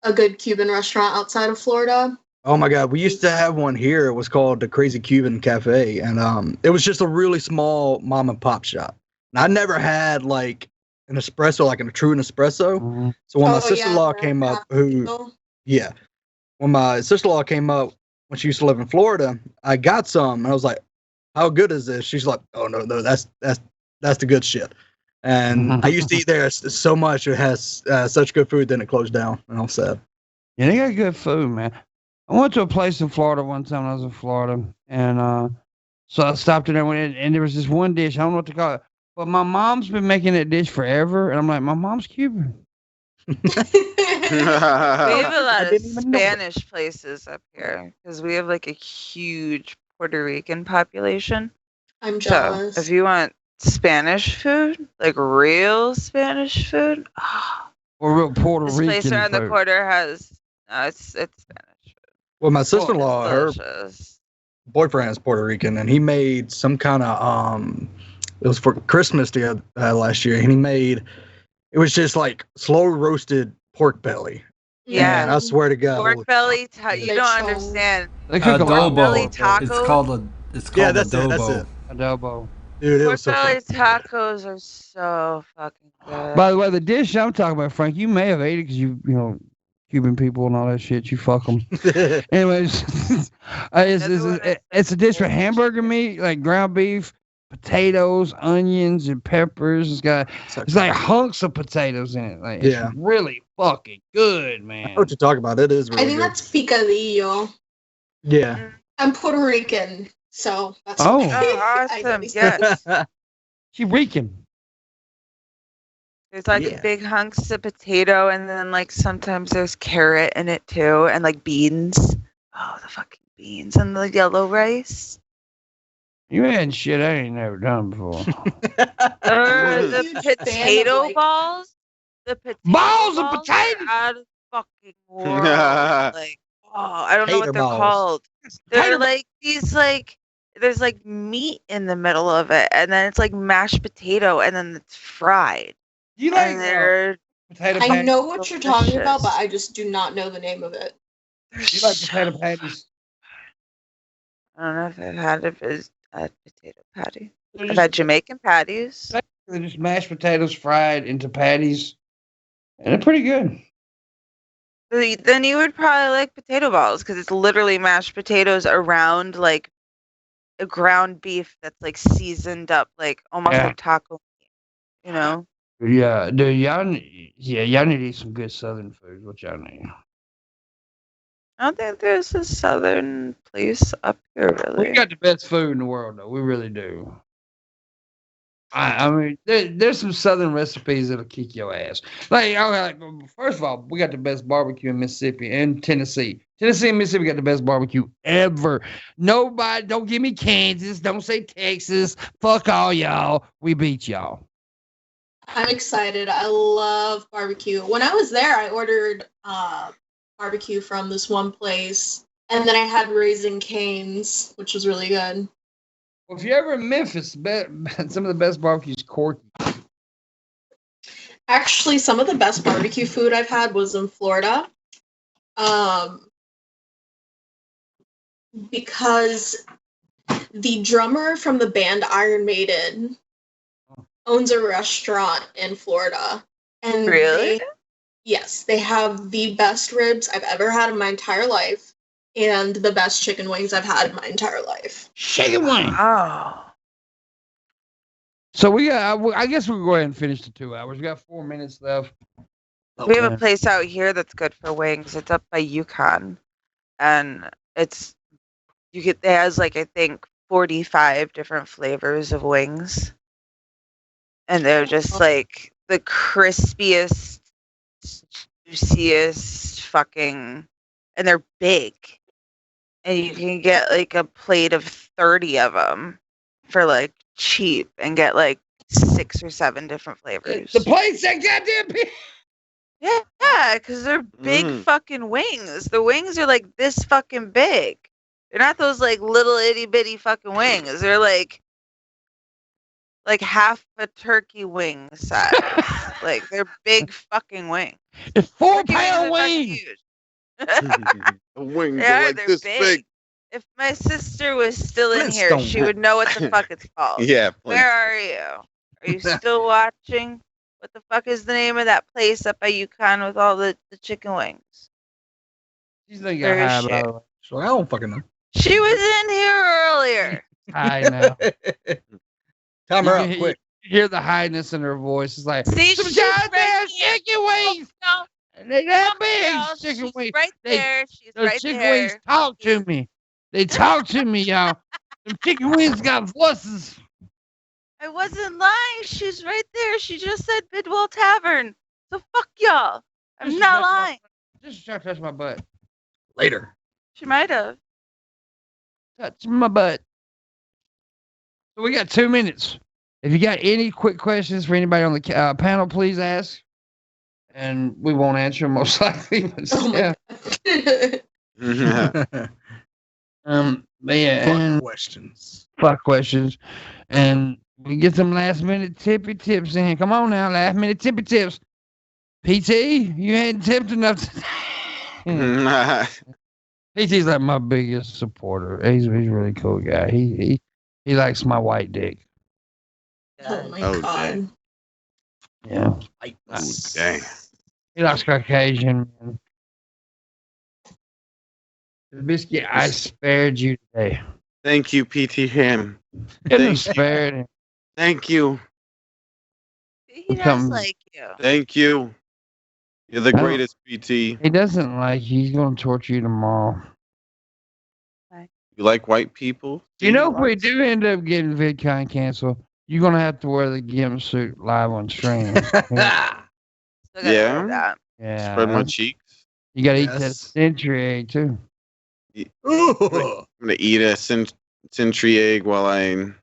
a good Cuban restaurant outside of Florida. Oh my God, we used to have one here. It was called the Crazy Cuban Cafe, and it was just a really small mom and pop shop. And I never had like an espresso, like a true espresso. Mhm. So when my Oh, sister-in-law yeah, came up, cappuccino. when my sister-in-law came up when she used to live in Florida, I got some, and I was like, "How good is this?" She's like, "Oh no, that's the good shit." And I used to eat there so much. It has such good food, then it closed down, and I'm sad. Yeah, they got good food, man. I went to a place in Florida one time when I was in Florida, and so I stopped in there and there was this one dish. I don't know what to call it, but my mom's been making that dish forever, and I'm like, my mom's Cuban. We have a lot I of didn't even know. Spanish places up here because we have like a huge Puerto Rican population. I'm So jealous. if you want Spanish food, like real Spanish food, Or real Puerto this Rican place around the food. corner has it's Spanish food. Well, my It's sister-in-law, her delicious. boyfriend is Puerto Rican, and he made some kind of it was for Christmas last year, and he made it was just like slow roasted pork belly. Yeah. And I swear to God, holy Pork belly, fuck, you yeah. don't understand. They cook a lot belly Adobo. taco. It's called Yeah, that's it. That's adobo. it. of adobo. Dude, it Pork was so belly fucking tacos are so fucking good. By the way, the dish I'm talking about, Frank, you may have ate it because you know, Cuban people and all that shit. You fuck them. good. Anyways, it's a dish with hamburger meat, like ground beef, potatoes, onions, and peppers. It's like hunks of potatoes in it. Like, Yeah. it's really fucking good, I man. know what you're talking about. It is really I think good. that's picadillo. Yeah. I'm Puerto Rican, so that's Oh. why Oh, I know awesome. these Yes. things. She reeking. There's like Yeah. big hunks of potato, and then like sometimes there's carrot in it too, and like beans. Oh, the fucking beans and the yellow rice. You had shit I ain't never done before. The Huge fan of, potato like- balls. The potato Balls of are potatoes! out of the fucking world. Like, oh, I don't know what Tater they're balls. called. They're Tater like these like there's like meat in the middle of it, and then it's like mashed potato, and then it's fried. You like And they're potato I patties? know what you're talking about, but delicious. I just do not know the name of it. You like potato patties? I don't know if I've had a potato patty. They're I've just, had Jamaican patties. they're just mashed potatoes fried into patties, and they're pretty good. Then you would probably like potato balls because it's literally mashed potatoes around like a ground beef that's like seasoned up, like almost Yeah. like taco meat, you know? Yeah, dude, y'all need to eat some good Southern food. What y'all need? I don't think there's a southern place up here, really. We got the best food in the world, though. We really do. I mean, there's some Southern recipes that'll kick your ass. First of all, we got the best barbecue in Mississippi and Tennessee. Tennessee and Mississippi got the best barbecue ever. Nobody, don't give me Kansas. Don't say Texas. Fuck all y'all. We beat y'all. I'm excited. I love barbecue. When I was there, I ordered barbecue from this one place, and then I had Raising Cane's, which was really good. Well, if you're ever in Memphis, some of the best barbecue is Corky. Actually, some of the best barbecue food I've had was in Florida. Because the drummer from the band Iron Maiden owns a restaurant in Florida. And Really? yes, they have the best ribs I've ever had in my entire life and the best chicken wings I've had in my entire life. Chicken wing. Oh. So we got. I guess we'll go ahead and finish the 2 hours. We got 4 minutes left. We have yeah. a place out here that's good for wings. It's up by Yukon. And it has like I think 45 different flavors of wings. And they're just like the crispiest, juiciest fucking, and they're big. And you can get like a plate of 30 of them for like cheap and get like 6 or 7 different flavors. The place that goddamn people. Yeah, because they're big fucking wings. The wings are like this fucking big. They're not those like little itty bitty fucking wings. They're like half a turkey wing size. Like they're big fucking wings. It's Turkey 4-pound are fucking wings. huge. The wings They are are, like they're this big. big. If my sister was still in here, Flintstone. she would know what the fuck it's called. Yeah. Where are you? Are you still watching? What the fuck is the name of that place up by Yukon with all the chicken wings? She's like Where is high, she? by the way. So I don't fucking know. She was in here earlier. I know. Time You her can up quick. hear the highness in her voice. It's like, See, some she's goddamn right here. chicken wings. No, And they that big no, chicken she's wings. right They- there. She's Those right chicken there. wings talk to me. They talk to me, y'all. Them chicken wings got voices. I wasn't lying. She's right there. She just said Bidwell Tavern. So fuck y'all. I'm Just not touch my- lying. Just try to touch my butt. Later. She might have. Touch my butt. So we got 2 minutes. If you got any quick questions for anybody on the panel, please ask. And we won't answer them most likely. But Oh my yeah. god. But yeah, Fuck and questions. fuck questions. And we get some last minute tippy tips in here. Come on now, last minute tippy tips. PT, you ain't tipped enough today. PT's like my biggest supporter. He's a really cool guy. He likes my white dick. Oh my Oh, god. dang. Yeah. Oh, dang. He likes Caucasian. Man. Shabisky, I spared you today. Thank you, PT Ham. Couldn't have Thank you. spared him. Thank you. He does Come- like you. Thank you. You're the I don't- greatest, PT. He doesn't like you. He's going to torture you tomorrow. You like white people? You know, if we do end up getting VidCon canceled, you're going to have to wear the GIMP suit live on stream. Still gotta Yeah. do that. Yeah. Spread my cheeks. You got to eat that Yes. century egg, too. Ooh. I'm gonna eat a century egg while Wear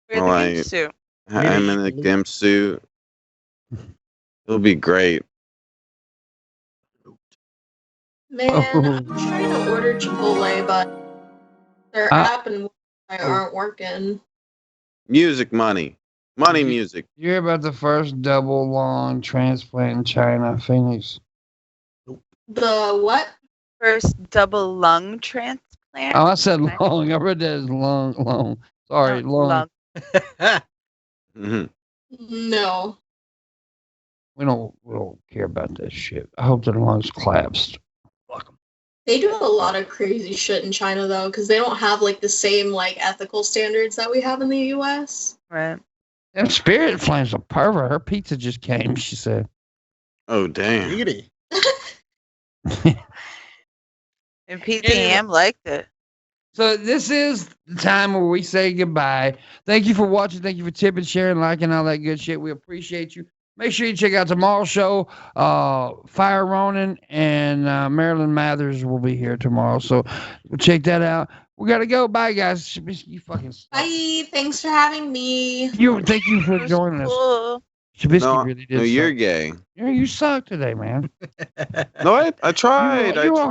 the Right. pink suit. I'm in a gimp suit. It'll be great. Man, Oh. I'm trying to order Chipotle, but their app and website aren't working. Music money. Money music. You hear about the first double lung transplant in China, Phoenix? The what? First double lung transplant. Oh, I said long. I read that as long. Sorry, No, long. Mhm. No. We don't care about that shit. I hope their lungs collapsed. They do a lot of crazy shit in China though, because they don't have like the same like ethical standards that we have in the US. Right. Them Spirit Flames a pervert. Her pizza just came, she said. Oh damn. Giggity. And PTM liked it. So this is the time where we say goodbye. Thank you for watching. Thank you for tipping, sharing, liking, all that good shit. We appreciate you. Make sure you check out tomorrow's show. Fire Ronan and Marilyn Mathers will be here tomorrow. So check that out. We gotta go. Bye, guys. Shabisky, you fucking suck. Bye. Thanks for having me. Thank you for It was joining us. cool. Shabisky No, really did. no, you're suck. gay. You suck today, man. No, I tried. You are